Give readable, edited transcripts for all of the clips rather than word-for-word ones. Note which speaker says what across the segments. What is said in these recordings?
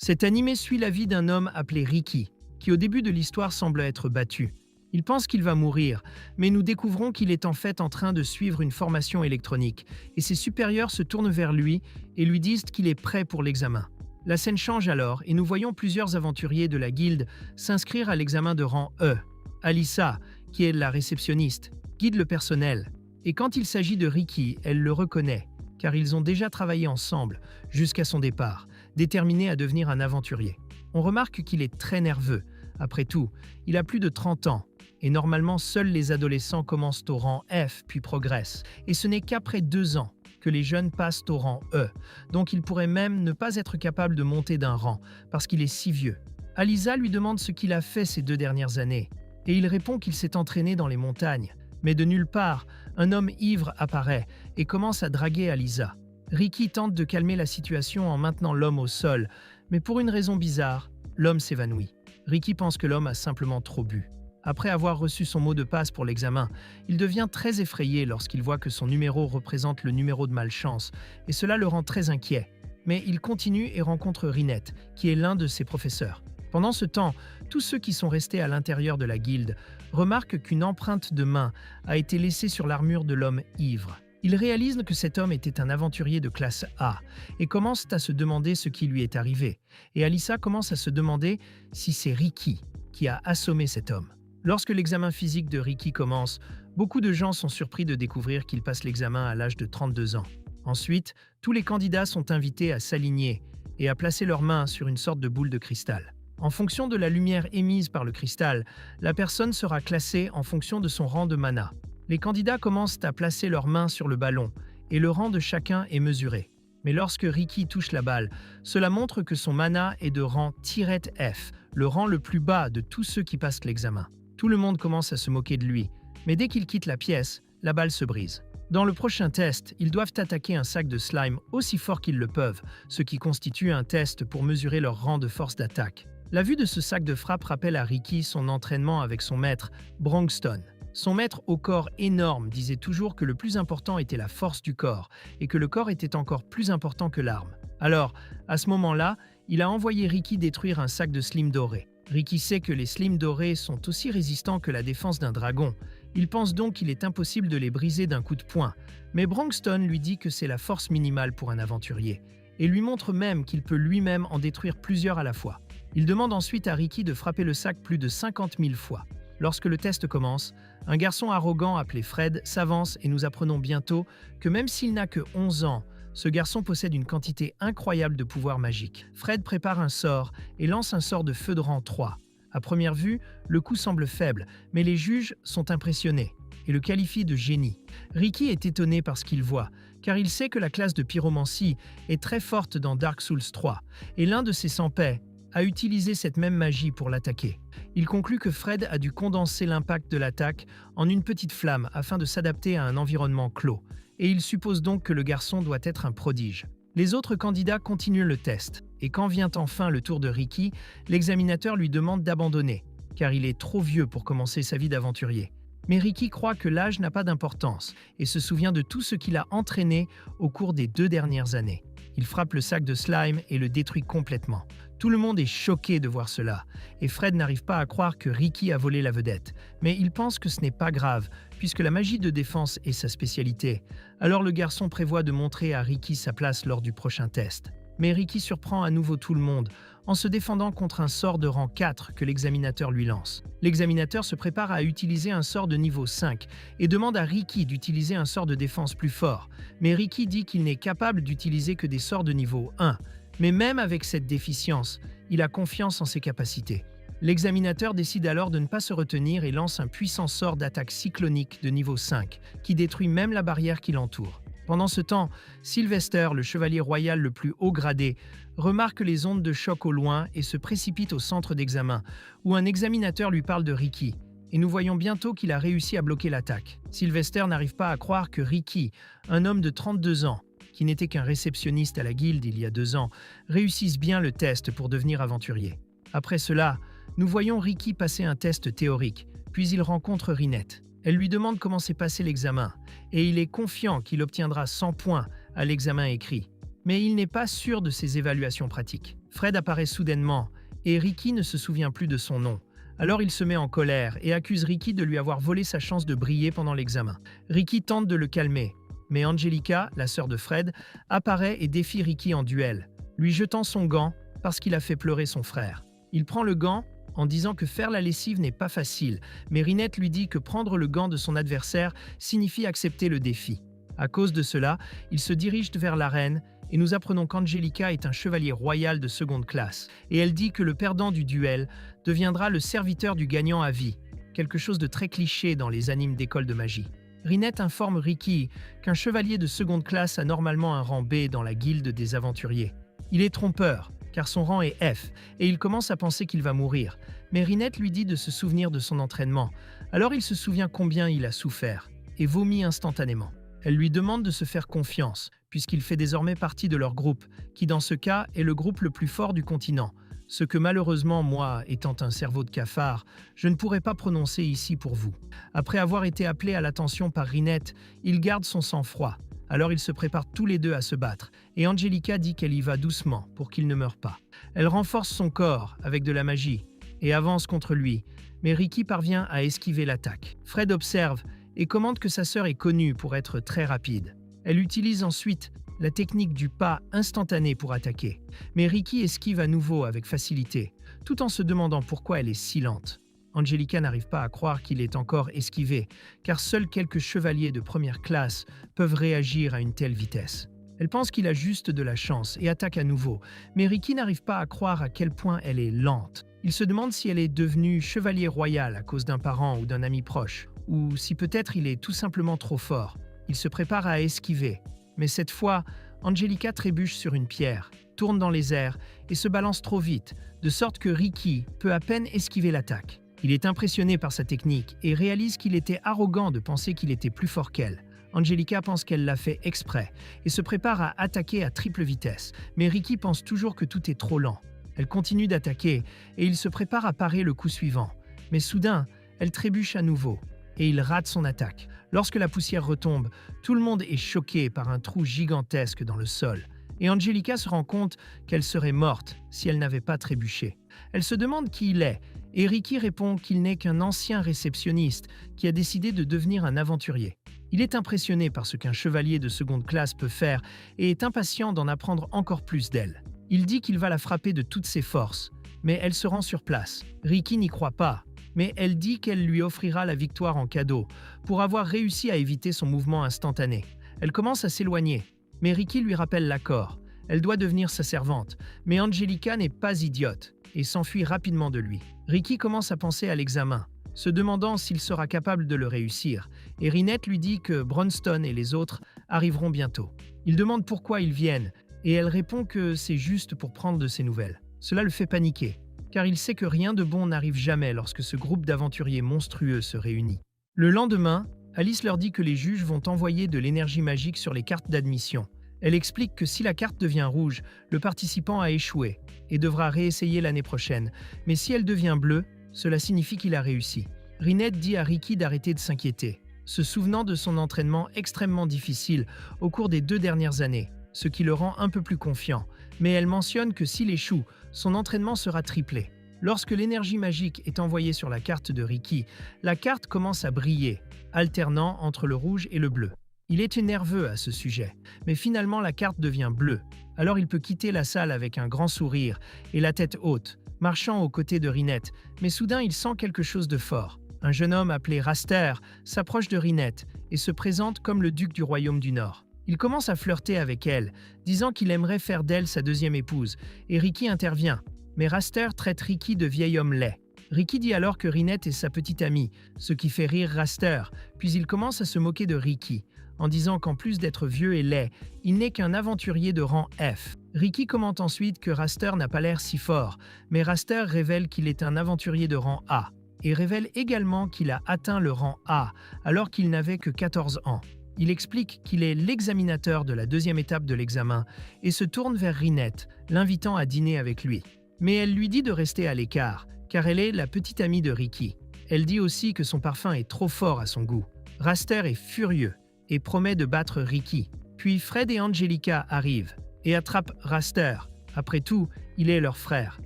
Speaker 1: Cet animé suit la vie d'un homme appelé Ricky, qui au début de l'histoire semble être battu. Il pense qu'il va mourir, mais nous découvrons qu'il est en fait en train de suivre une formation électronique, et ses supérieurs se tournent vers lui et lui disent qu'il est prêt pour l'examen. La scène change alors et nous voyons plusieurs aventuriers de la guilde s'inscrire à l'examen de rang E. Alyssa, qui est la réceptionniste, guide le personnel, et quand il s'agit de Ricky, elle le reconnaît, car ils ont déjà travaillé ensemble jusqu'à son départ, déterminé à devenir un aventurier. On remarque qu'il est très nerveux. Après tout, il a plus de 30 ans, et normalement seuls les adolescents commencent au rang F puis progressent, et ce n'est qu'après 2 ans que les jeunes passent au rang E, donc il pourrait même ne pas être capable de monter d'un rang, parce qu'il est si vieux. Alyssa lui demande ce qu'il a fait ces 2 dernières années, et il répond qu'il s'est entraîné dans les montagnes. Mais de nulle part, un homme ivre apparaît et commence à draguer Alyssa. Ricky tente de calmer la situation en maintenant l'homme au sol, mais pour une raison bizarre, l'homme s'évanouit. Ricky pense que l'homme a simplement trop bu. Après avoir reçu son mot de passe pour l'examen, il devient très effrayé lorsqu'il voit que son numéro représente le numéro de malchance, et cela le rend très inquiet. Mais il continue et rencontre Rinette, qui est l'un de ses professeurs. Pendant ce temps, tous ceux qui sont restés à l'intérieur de la guilde remarquent qu'une empreinte de main a été laissée sur l'armure de l'homme ivre. Ils réalisent que cet homme était un aventurier de classe A et commencent à se demander ce qui lui est arrivé. Et Alyssa commence à se demander si c'est Ricky qui a assommé cet homme. Lorsque l'examen physique de Ricky commence, beaucoup de gens sont surpris de découvrir qu'il passe l'examen à l'âge de 32 ans. Ensuite, tous les candidats sont invités à s'aligner et à placer leurs mains sur une sorte de boule de cristal. En fonction de la lumière émise par le cristal, la personne sera classée en fonction de son rang de mana. Les candidats commencent à placer leurs mains sur le ballon et le rang de chacun est mesuré. Mais lorsque Ricky touche la balle, cela montre que son mana est de rang -F, le rang le plus bas de tous ceux qui passent l'examen. Tout le monde commence à se moquer de lui, mais dès qu'il quitte la pièce, la balle se brise. Dans le prochain test, ils doivent attaquer un sac de slime aussi fort qu'ils le peuvent, ce qui constitue un test pour mesurer leur rang de force d'attaque. La vue de ce sac de frappe rappelle à Ricky son entraînement avec son maître, Bronxton. Son maître au corps énorme disait toujours que le plus important était la force du corps et que le corps était encore plus important que l'arme. Alors, à ce moment-là, il a envoyé Ricky détruire un sac de slim doré. Ricky sait que les slims dorés sont aussi résistants que la défense d'un dragon. Il pense donc qu'il est impossible de les briser d'un coup de poing. Mais Bronxton lui dit que c'est la force minimale pour un aventurier, et lui montre même qu'il peut lui-même en détruire plusieurs à la fois. Il demande ensuite à Ricky de frapper le sac plus de 50 000 fois. Lorsque le test commence, un garçon arrogant appelé Fred s'avance et nous apprenons bientôt que même s'il n'a que 11 ans, ce garçon possède une quantité incroyable de pouvoirs magiques. Fred prépare un sort et lance un sort de feu de rang 3. À première vue, le coup semble faible, mais les juges sont impressionnés et le qualifient de génie. Ricky est étonné par ce qu'il voit, car il sait que la classe de pyromancie est très forte dans Dark Souls 3, et l'un de ses sans-paix a utilisé cette même magie pour l'attaquer. Il conclut que Fred a dû condenser l'impact de l'attaque en une petite flamme afin de s'adapter à un environnement clos, et il suppose donc que le garçon doit être un prodige. Les autres candidats continuent le test, et quand vient enfin le tour de Ricky, l'examinateur lui demande d'abandonner, car il est trop vieux pour commencer sa vie d'aventurier. Mais Ricky croit que l'âge n'a pas d'importance et se souvient de tout ce qu'il a entraîné au cours des 2 dernières années. Il frappe le sac de slime et le détruit complètement. Tout le monde est choqué de voir cela, et Fred n'arrive pas à croire que Ricky a volé la vedette. Mais il pense que ce n'est pas grave, puisque la magie de défense est sa spécialité. Alors le garçon prévoit de montrer à Ricky sa place lors du prochain test. Mais Ricky surprend à nouveau tout le monde, en se défendant contre un sort de rang 4 que l'examinateur lui lance. L'examinateur se prépare à utiliser un sort de niveau 5 et demande à Ricky d'utiliser un sort de défense plus fort. Mais Ricky dit qu'il n'est capable d'utiliser que des sorts de niveau 1. Mais même avec cette déficience, il a confiance en ses capacités. L'examinateur décide alors de ne pas se retenir et lance un puissant sort d'attaque cyclonique de niveau 5, qui détruit même la barrière qui l'entoure. Pendant ce temps, Sylvester, le chevalier royal le plus haut gradé, remarque les ondes de choc au loin et se précipite au centre d'examen, où un examinateur lui parle de Ricky. Et nous voyons bientôt qu'il a réussi à bloquer l'attaque. Sylvester n'arrive pas à croire que Ricky, un homme de 32 ans, qui n'était qu'un réceptionniste à la guilde il y a 2 ans, réussisse bien le test pour devenir aventurier. Après cela, nous voyons Ricky passer un test théorique, puis il rencontre Rinette. Elle lui demande comment s'est passé l'examen, et il est confiant qu'il obtiendra 100 points à l'examen écrit. Mais il n'est pas sûr de ses évaluations pratiques. Fred apparaît soudainement, et Ricky ne se souvient plus de son nom. Alors il se met en colère et accuse Ricky de lui avoir volé sa chance de briller pendant l'examen. Ricky tente de le calmer, mais Angelica, la sœur de Fred, apparaît et défie Ricky en duel, lui jetant son gant parce qu'il a fait pleurer son frère. Il prend le gant en disant que faire la lessive n'est pas facile, mais Rinette lui dit que prendre le gant de son adversaire signifie accepter le défi. À cause de cela, il se dirige vers l'arène et nous apprenons qu'Angelica est un chevalier royal de seconde classe, et elle dit que le perdant du duel deviendra le serviteur du gagnant à vie, quelque chose de très cliché dans les animes d'école de magie. Rinette informe Ricky qu'un chevalier de seconde classe a normalement un rang B dans la guilde des aventuriers. Il est trompeur, car son rang est F, et il commence à penser qu'il va mourir, mais Rinette lui dit de se souvenir de son entraînement, alors il se souvient combien il a souffert, et vomit instantanément. Elle lui demande de se faire confiance, puisqu'il fait désormais partie de leur groupe, qui dans ce cas est le groupe le plus fort du continent, ce que malheureusement moi, étant un cerveau de cafard, je ne pourrais pas prononcer ici pour vous. Après avoir été appelé à l'attention par Rinette, il garde son sang-froid, alors ils se préparent tous les deux à se battre, et Angelica dit qu'elle y va doucement pour qu'il ne meure pas. Elle renforce son corps avec de la magie, et avance contre lui, mais Ricky parvient à esquiver l'attaque. Fred observe et commente que sa sœur est connue pour être très rapide. Elle utilise ensuite la technique du pas instantané pour attaquer, mais Ricky esquive à nouveau avec facilité, tout en se demandant pourquoi elle est si lente. Angelica n'arrive pas à croire qu'il est encore esquivé, car seuls quelques chevaliers de première classe peuvent réagir à une telle vitesse. Elle pense qu'il a juste de la chance et attaque à nouveau, mais Ricky n'arrive pas à croire à quel point elle est lente. Il se demande si elle est devenue chevalier royal à cause d'un parent ou d'un ami proche, ou si peut-être il est tout simplement trop fort. Il se prépare à esquiver, mais cette fois, Angelica trébuche sur une pierre, tourne dans les airs et se balance trop vite, de sorte que Ricky peut à peine esquiver l'attaque. Il est impressionné par sa technique et réalise qu'il était arrogant de penser qu'il était plus fort qu'elle. Angelica pense qu'elle l'a fait exprès et se prépare à attaquer à triple vitesse, mais Ricky pense toujours que tout est trop lent. Elle continue d'attaquer et il se prépare à parer le coup suivant. Mais soudain, elle trébuche à nouveau et il rate son attaque. Lorsque la poussière retombe, tout le monde est choqué par un trou gigantesque dans le sol. Et Angelica se rend compte qu'elle serait morte si elle n'avait pas trébuché. Elle se demande qui il est, et Ricky répond qu'il n'est qu'un ancien réceptionniste qui a décidé de devenir un aventurier. Il est impressionné par ce qu'un chevalier de seconde classe peut faire et est impatient d'en apprendre encore plus d'elle. Il dit qu'il va la frapper de toutes ses forces, mais elle se rend sur place. Ricky n'y croit pas, mais elle dit qu'elle lui offrira la victoire en cadeau pour avoir réussi à éviter son mouvement instantané. Elle commence à s'éloigner, mais Ricky lui rappelle l'accord. Elle doit devenir sa servante, mais Angelica n'est pas idiote et s'enfuit rapidement de lui. Ricky commence à penser à l'examen, se demandant s'il sera capable de le réussir, et Rinette lui dit que Bronstone et les autres arriveront bientôt. Il demande pourquoi ils viennent, et elle répond que c'est juste pour prendre de ses nouvelles. Cela le fait paniquer, car il sait que rien de bon n'arrive jamais lorsque ce groupe d'aventuriers monstrueux se réunit. Le lendemain, Alice leur dit que les juges vont envoyer de l'énergie magique sur les cartes d'admission. Elle explique que si la carte devient rouge, le participant a échoué et devra réessayer l'année prochaine, mais si elle devient bleue, cela signifie qu'il a réussi. Rinette dit à Ricky d'arrêter de s'inquiéter, se souvenant de son entraînement extrêmement difficile au cours des 2 dernières années, ce qui le rend un peu plus confiant, mais elle mentionne que s'il échoue, son entraînement sera triplé. Lorsque l'énergie magique est envoyée sur la carte de Ricky, la carte commence à briller, alternant entre le rouge et le bleu. Il est nerveux à ce sujet, mais finalement la carte devient bleue. Alors il peut quitter la salle avec un grand sourire et la tête haute, marchant aux côtés de Rinette, mais soudain il sent quelque chose de fort. Un jeune homme appelé Raster s'approche de Rinette et se présente comme le duc du royaume du Nord. Il commence à flirter avec elle, disant qu'il aimerait faire d'elle sa deuxième épouse, et Ricky intervient. Mais Raster traite Ricky de vieil homme laid. Ricky dit alors que Rinette est sa petite amie, ce qui fait rire Raster, puis il commence à se moquer de Ricky, en disant qu'en plus d'être vieux et laid, il n'est qu'un aventurier de rang F. Ricky commente ensuite que Raster n'a pas l'air si fort, mais Raster révèle qu'il est un aventurier de rang A, et révèle également qu'il a atteint le rang A alors qu'il n'avait que 14 ans. Il explique qu'il est l'examinateur de la 2e étape de l'examen et se tourne vers Rinette, l'invitant à dîner avec lui. Mais elle lui dit de rester à l'écart, car elle est la petite amie de Ricky. Elle dit aussi que son parfum est trop fort à son goût. Raster est furieux et promet de battre Ricky. Puis Fred et Angelica arrivent, et attrape Raster. Après tout, il est leur frère.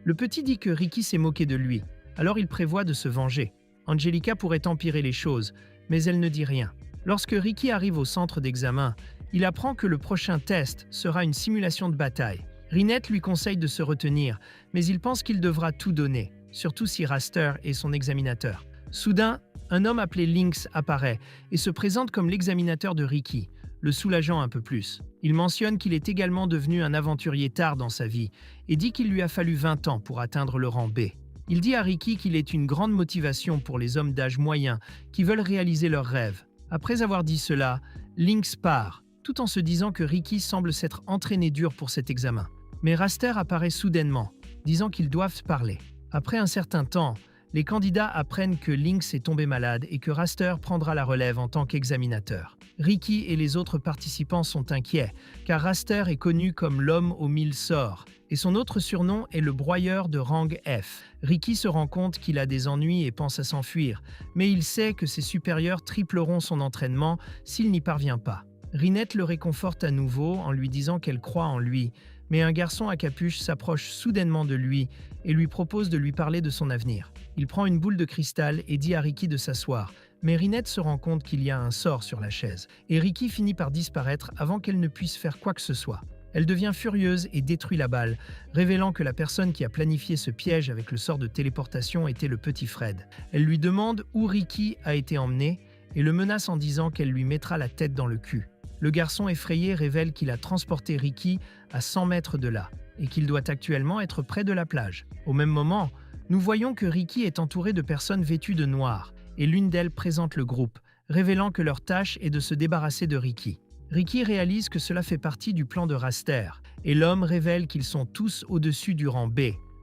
Speaker 1: Le petit dit que Ricky s'est moqué de lui, alors il prévoit de se venger. Angelica pourrait empirer les choses, mais elle ne dit rien. Lorsque Ricky arrive au centre d'examen, il apprend que le prochain test sera une simulation de bataille. Rinette lui conseille de se retenir, mais il pense qu'il devra tout donner, surtout si Raster est son examinateur. Soudain, un homme appelé Lynx apparaît et se présente comme l'examinateur de Ricky, le soulageant un peu plus. Il mentionne qu'il est également devenu un aventurier tard dans sa vie et dit qu'il lui a fallu 20 ans pour atteindre le rang B. Il dit à Ricky qu'il est une grande motivation pour les hommes d'âge moyen qui veulent réaliser leurs rêves. Après avoir dit cela, Lynx part, tout en se disant que Ricky semble s'être entraîné dur pour cet examen. Mais Raster apparaît soudainement, disant qu'ils doivent parler. Après un certain temps, les candidats apprennent que Lynx est tombé malade et que Raster prendra la relève en tant qu'examinateur. Ricky et les autres participants sont inquiets, car Raster est connu comme l'homme aux 1000 sorts, et son autre surnom est le broyeur de rang F. Ricky se rend compte qu'il a des ennuis et pense à s'enfuir, mais il sait que ses supérieurs tripleront son entraînement s'il n'y parvient pas. Rinette le réconforte à nouveau en lui disant qu'elle croit en lui, mais un garçon à capuche s'approche soudainement de lui et lui propose de lui parler de son avenir. Il prend une boule de cristal et dit à Ricky de s'asseoir, mais Rinette se rend compte qu'il y a un sort sur la chaise, et Ricky finit par disparaître avant qu'elle ne puisse faire quoi que ce soit. Elle devient furieuse et détruit la balle, révélant que la personne qui a planifié ce piège avec le sort de téléportation était le petit Fred. Elle lui demande où Ricky a été emmené et le menace en disant qu'elle lui mettra la tête dans le cul. Le garçon effrayé révèle qu'il a transporté Ricky à 100 mètres de là et qu'il doit actuellement être près de la plage. Au même moment, nous voyons que Ricky est entouré de personnes vêtues de noir et l'une d'elles présente le groupe, révélant que leur tâche est de se débarrasser de Ricky. Ricky réalise que cela fait partie du plan de Raster et l'homme révèle qu'ils sont tous au-dessus du rang B,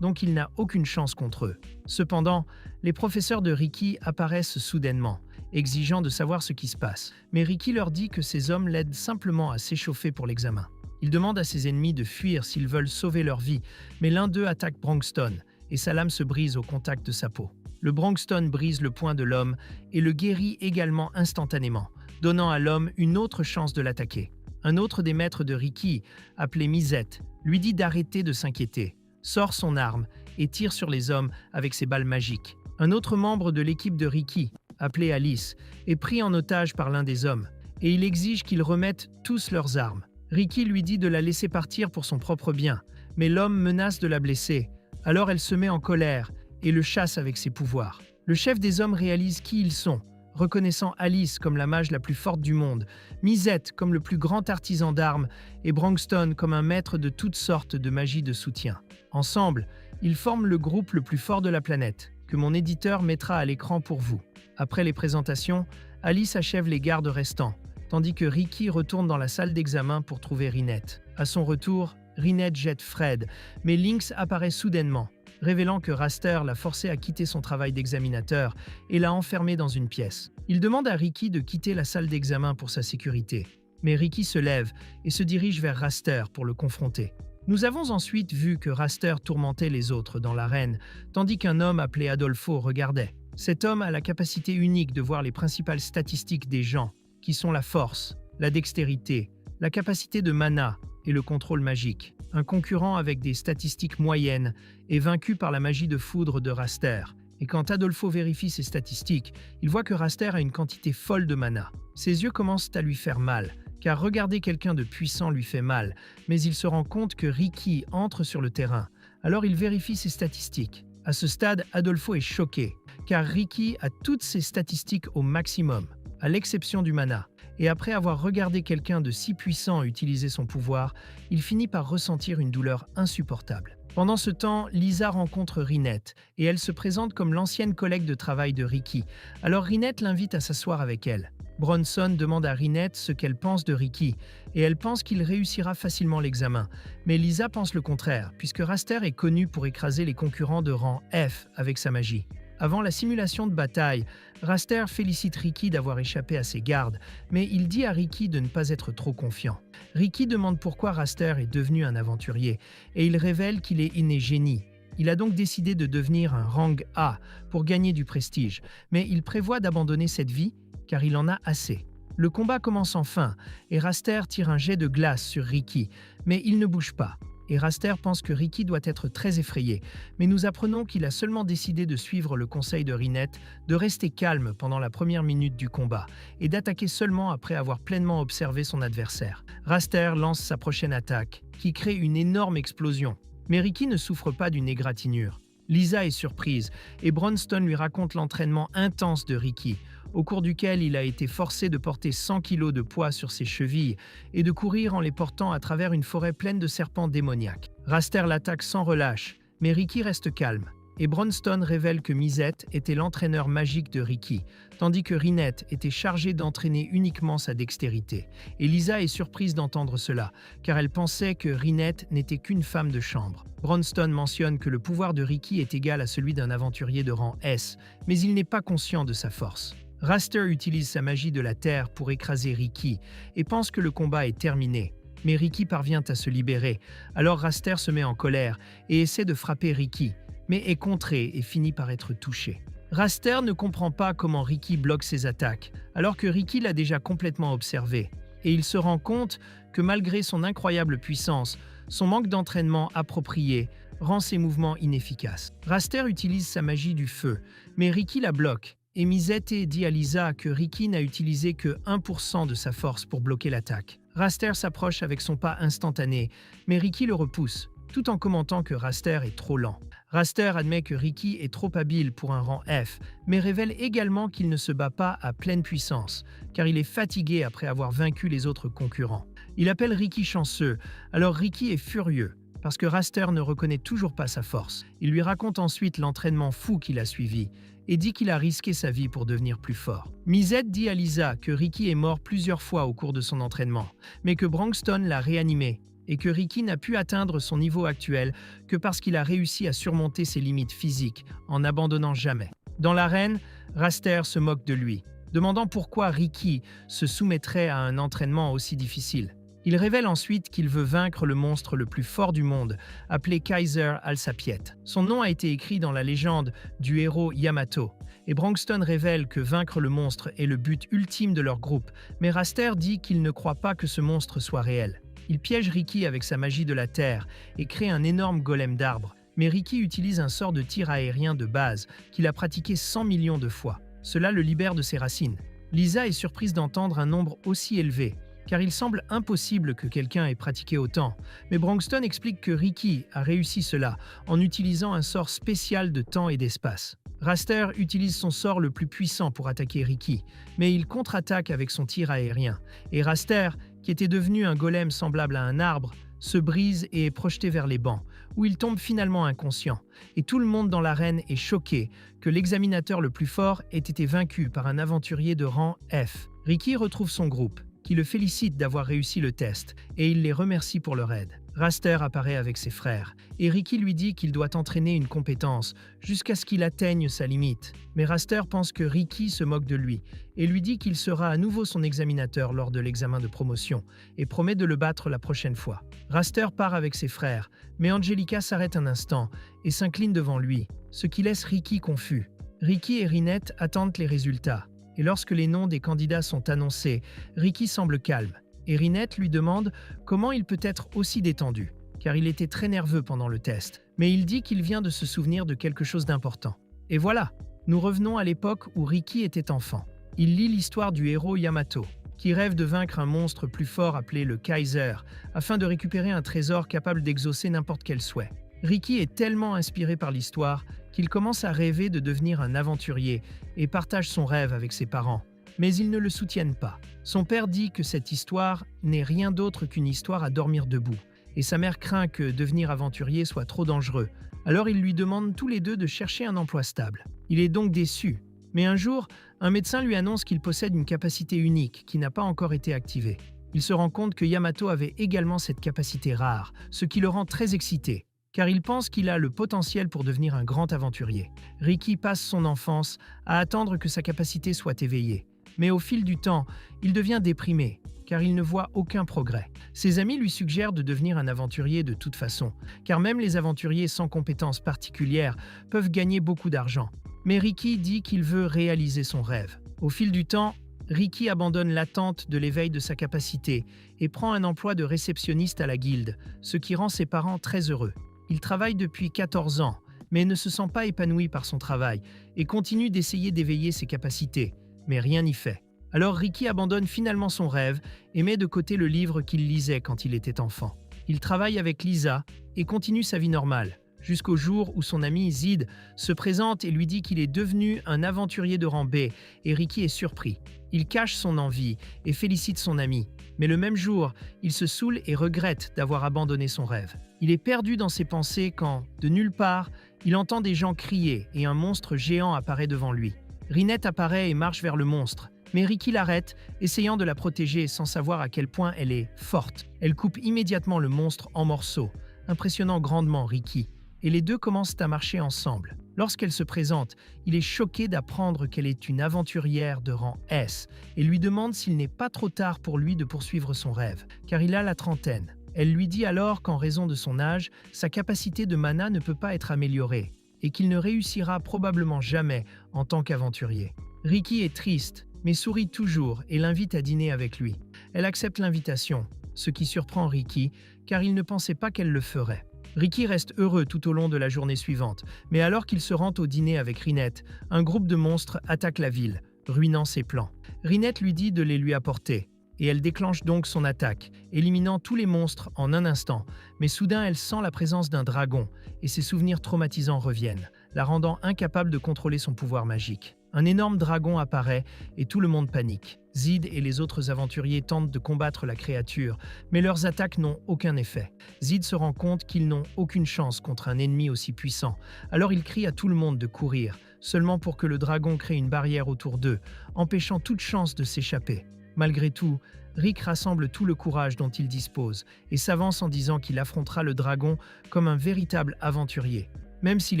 Speaker 1: donc il n'a aucune chance contre eux. Cependant, les professeurs de Ricky apparaissent soudainement, exigeant de savoir ce qui se passe. Mais Ricky leur dit que ces hommes l'aident simplement à s'échauffer pour l'examen. Il demande à ses ennemis de fuir s'ils veulent sauver leur vie, mais l'un d'eux attaque Bronxton et sa lame se brise au contact de sa peau. Le Bronxton brise le poing de l'homme et le guérit également instantanément, donnant à l'homme une autre chance de l'attaquer. Un autre des maîtres de Ricky, appelé Misette, lui dit d'arrêter de s'inquiéter, sort son arme et tire sur les hommes avec ses balles magiques. Un autre membre de l'équipe de Ricky, appelé Alice, est pris en otage par l'un des hommes, et il exige qu'ils remettent tous leurs armes. Ricky lui dit de la laisser partir pour son propre bien, mais l'homme menace de la blesser. Alors elle se met en colère et le chasse avec ses pouvoirs. Le chef des hommes réalise qui ils sont, reconnaissant Alice comme la mage la plus forte du monde, Misette comme le plus grand artisan d'armes et Bronxton comme un maître de toutes sortes de magie de soutien. Ensemble, ils forment le groupe le plus fort de la planète, que mon éditeur mettra à l'écran pour vous. Après les présentations, Alice achève les gardes restants, tandis que Ricky retourne dans la salle d'examen pour trouver Rinette. À son retour, Rinette jette Fred, mais Lynx apparaît soudainement, révélant que Raster l'a forcé à quitter son travail d'examinateur et l'a enfermé dans une pièce. Il demande à Ricky de quitter la salle d'examen pour sa sécurité, mais Ricky se lève et se dirige vers Raster pour le confronter. Nous avons ensuite vu que Raster tourmentait les autres dans l'arène, tandis qu'un homme appelé Adolfo regardait. Cet homme a la capacité unique de voir les principales statistiques des gens, qui sont la force, la dextérité, la capacité de mana et le contrôle magique. Un concurrent avec des statistiques moyennes est vaincu par la magie de foudre de Raster, et quand Adolfo vérifie ses statistiques, il voit que Raster a une quantité folle de mana. Ses yeux commencent à lui faire mal, car regarder quelqu'un de puissant lui fait mal, mais il se rend compte que Ricky entre sur le terrain, alors il vérifie ses statistiques. À ce stade, Adolfo est choqué, car Ricky a toutes ses statistiques au maximum, à l'exception du mana. Et après avoir regardé quelqu'un de si puissant utiliser son pouvoir, il finit par ressentir une douleur insupportable. Pendant ce temps, Lisa rencontre Rinette, et elle se présente comme l'ancienne collègue de travail de Ricky. Alors Rinette l'invite à s'asseoir avec elle. Bronson demande à Rinette ce qu'elle pense de Ricky, et elle pense qu'il réussira facilement l'examen. Mais Lisa pense le contraire, puisque Raster est connu pour écraser les concurrents de rang F avec sa magie. Avant la simulation de bataille, Raster félicite Ricky d'avoir échappé à ses gardes, mais il dit à Ricky de ne pas être trop confiant. Ricky demande pourquoi Raster est devenu un aventurier, et il révèle qu'il est inné génie. Il a donc décidé de devenir un rang A pour gagner du prestige, mais il prévoit d'abandonner cette vie car il en a assez. Le combat commence enfin, et Raster tire un jet de glace sur Ricky, mais il ne bouge pas. Et Raster pense que Ricky doit être très effrayé, mais nous apprenons qu'il a seulement décidé de suivre le conseil de Rinette, de rester calme pendant la première minute du combat, et d'attaquer seulement après avoir pleinement observé son adversaire. Raster lance sa prochaine attaque, qui crée une énorme explosion. Mais Ricky ne souffre pas d'une égratignure. Lisa est surprise, et Bronston lui raconte l'entraînement intense de Ricky, au cours duquel il a été forcé de porter 100 kilos de poids sur ses chevilles et de courir en les portant à travers une forêt pleine de serpents démoniaques. Raster l'attaque sans relâche, mais Ricky reste calme. Et Bronston révèle que Misette était l'entraîneur magique de Ricky, tandis que Rinette était chargée d'entraîner uniquement sa dextérité. Et Lisa est surprise d'entendre cela, car elle pensait que Rinette n'était qu'une femme de chambre. Bronston mentionne que le pouvoir de Ricky est égal à celui d'un aventurier de rang S, mais il n'est pas conscient de sa force. Raster utilise sa magie de la terre pour écraser Ricky et pense que le combat est terminé. Mais Ricky parvient à se libérer, alors Raster se met en colère et essaie de frapper Ricky, mais est contré et finit par être touché. Raster ne comprend pas comment Ricky bloque ses attaques, alors que Ricky l'a déjà complètement observé, et il se rend compte que malgré son incroyable puissance, son manque d'entraînement approprié rend ses mouvements inefficaces. Raster utilise sa magie du feu, mais Ricky la bloque, et Misette dit à Lisa que Ricky n'a utilisé que 1% de sa force pour bloquer l'attaque. Raster s'approche avec son pas instantané, mais Ricky le repousse, tout en commentant que Raster est trop lent. Raster admet que Ricky est trop habile pour un rang F, mais révèle également qu'il ne se bat pas à pleine puissance, car il est fatigué après avoir vaincu les autres concurrents. Il appelle Ricky chanceux, alors Ricky est furieux, parce que Raster ne reconnaît toujours pas sa force. Il lui raconte ensuite l'entraînement fou qu'il a suivi, et dit qu'il a risqué sa vie pour devenir plus fort. Misette dit à Lisa que Ricky est mort plusieurs fois au cours de son entraînement, mais que Bronston l'a réanimé, et que Ricky n'a pu atteindre son niveau actuel que parce qu'il a réussi à surmonter ses limites physiques en n'abandonnant jamais. Dans l'arène, Raster se moque de lui, demandant pourquoi Ricky se soumettrait à un entraînement aussi difficile. Il révèle ensuite qu'il veut vaincre le monstre le plus fort du monde, appelé Kaiser Alsapiet. Son nom a été écrit dans la légende du héros Yamato, et Bronston révèle que vaincre le monstre est le but ultime de leur groupe, mais Raster dit qu'il ne croit pas que ce monstre soit réel. Il piège Ricky avec sa magie de la terre et crée un énorme golem d'arbre, mais Ricky utilise un sort de tir aérien de base qu'il a pratiqué 100 millions de fois. Cela le libère de ses racines. Lisa est surprise d'entendre un nombre aussi élevé, car il semble impossible que quelqu'un ait pratiqué autant. Mais Bronston explique que Ricky a réussi cela en utilisant un sort spécial de temps et d'espace. Raster utilise son sort le plus puissant pour attaquer Ricky, mais il contre-attaque avec son tir aérien. Et Raster, qui était devenu un golem semblable à un arbre, se brise et est projeté vers les bancs, où il tombe finalement inconscient. Et tout le monde dans l'arène est choqué que l'examinateur le plus fort ait été vaincu par un aventurier de rang F. Ricky retrouve son groupe, qui le félicite d'avoir réussi le test, et il les remercie pour leur aide. Raster apparaît avec ses frères, et Ricky lui dit qu'il doit entraîner une compétence jusqu'à ce qu'il atteigne sa limite. Mais Raster pense que Ricky se moque de lui, et lui dit qu'il sera à nouveau son examinateur lors de l'examen de promotion, et promet de le battre la prochaine fois. Raster part avec ses frères, mais Angelica s'arrête un instant et s'incline devant lui, ce qui laisse Ricky confus. Ricky et Rinette attendent les résultats. Et lorsque les noms des candidats sont annoncés, Ricky semble calme, et Rinette lui demande comment il peut être aussi détendu, car il était très nerveux pendant le test, mais il dit qu'il vient de se souvenir de quelque chose d'important. Et voilà, nous revenons à l'époque où Ricky était enfant. Il lit l'histoire du héros Yamato, qui rêve de vaincre un monstre plus fort appelé le Kaiser, afin de récupérer un trésor capable d'exaucer n'importe quel souhait. Ricky est tellement inspiré par l'histoire qu'il commence à rêver de devenir un aventurier et partage son rêve avec ses parents. Mais ils ne le soutiennent pas. Son père dit que cette histoire n'est rien d'autre qu'une histoire à dormir debout, et sa mère craint que devenir aventurier soit trop dangereux. Alors ils lui demandent tous les deux de chercher un emploi stable. Il est donc déçu. Mais un jour, un médecin lui annonce qu'il possède une capacité unique qui n'a pas encore été activée. Il se rend compte que Yamato avait également cette capacité rare, ce qui le rend très excité, car il pense qu'il a le potentiel pour devenir un grand aventurier. Ricky passe son enfance à attendre que sa capacité soit éveillée. Mais au fil du temps, il devient déprimé, car il ne voit aucun progrès. Ses amis lui suggèrent de devenir un aventurier de toute façon, car même les aventuriers sans compétences particulières peuvent gagner beaucoup d'argent. Mais Ricky dit qu'il veut réaliser son rêve. Au fil du temps, Ricky abandonne l'attente de l'éveil de sa capacité et prend un emploi de réceptionniste à la guilde, ce qui rend ses parents très heureux. Il travaille depuis 14 ans, mais ne se sent pas épanoui par son travail et continue d'essayer d'éveiller ses capacités, mais rien n'y fait. Alors Ricky abandonne finalement son rêve et met de côté le livre qu'il lisait quand il était enfant. Il travaille avec Lisa et continue sa vie normale, jusqu'au jour où son ami Zid se présente et lui dit qu'il est devenu un aventurier de rang B, et Ricky est surpris. Il cache son envie et félicite son ami, mais le même jour, il se saoule et regrette d'avoir abandonné son rêve. Il est perdu dans ses pensées quand, de nulle part, il entend des gens crier et un monstre géant apparaît devant lui. Rinette apparaît et marche vers le monstre, mais Ricky l'arrête, essayant de la protéger sans savoir à quel point elle est forte. Elle coupe immédiatement le monstre en morceaux, impressionnant grandement Ricky, et les deux commencent à marcher ensemble. Lorsqu'elle se présente, il est choqué d'apprendre qu'elle est une aventurière de rang S et lui demande s'il n'est pas trop tard pour lui de poursuivre son rêve, car il a la trentaine. Elle lui dit alors qu'en raison de son âge, sa capacité de mana ne peut pas être améliorée et qu'il ne réussira probablement jamais en tant qu'aventurier. Ricky est triste, mais sourit toujours et l'invite à dîner avec lui. Elle accepte l'invitation, ce qui surprend Ricky, car il ne pensait pas qu'elle le ferait. Ricky reste heureux tout au long de la journée suivante, mais alors qu'il se rend au dîner avec Rinette, un groupe de monstres attaque la ville, ruinant ses plans. Rinette lui dit de les lui apporter, et elle déclenche donc son attaque, éliminant tous les monstres en un instant, mais soudain elle sent la présence d'un dragon, et ses souvenirs traumatisants reviennent, la rendant incapable de contrôler son pouvoir magique. Un énorme dragon apparaît et tout le monde panique. Zid et les autres aventuriers tentent de combattre la créature, mais leurs attaques n'ont aucun effet. Zid se rend compte qu'ils n'ont aucune chance contre un ennemi aussi puissant, alors il crie à tout le monde de courir, seulement pour que le dragon crée une barrière autour d'eux, empêchant toute chance de s'échapper. Malgré tout, Rick rassemble tout le courage dont il dispose et s'avance en disant qu'il affrontera le dragon comme un véritable aventurier, même s'il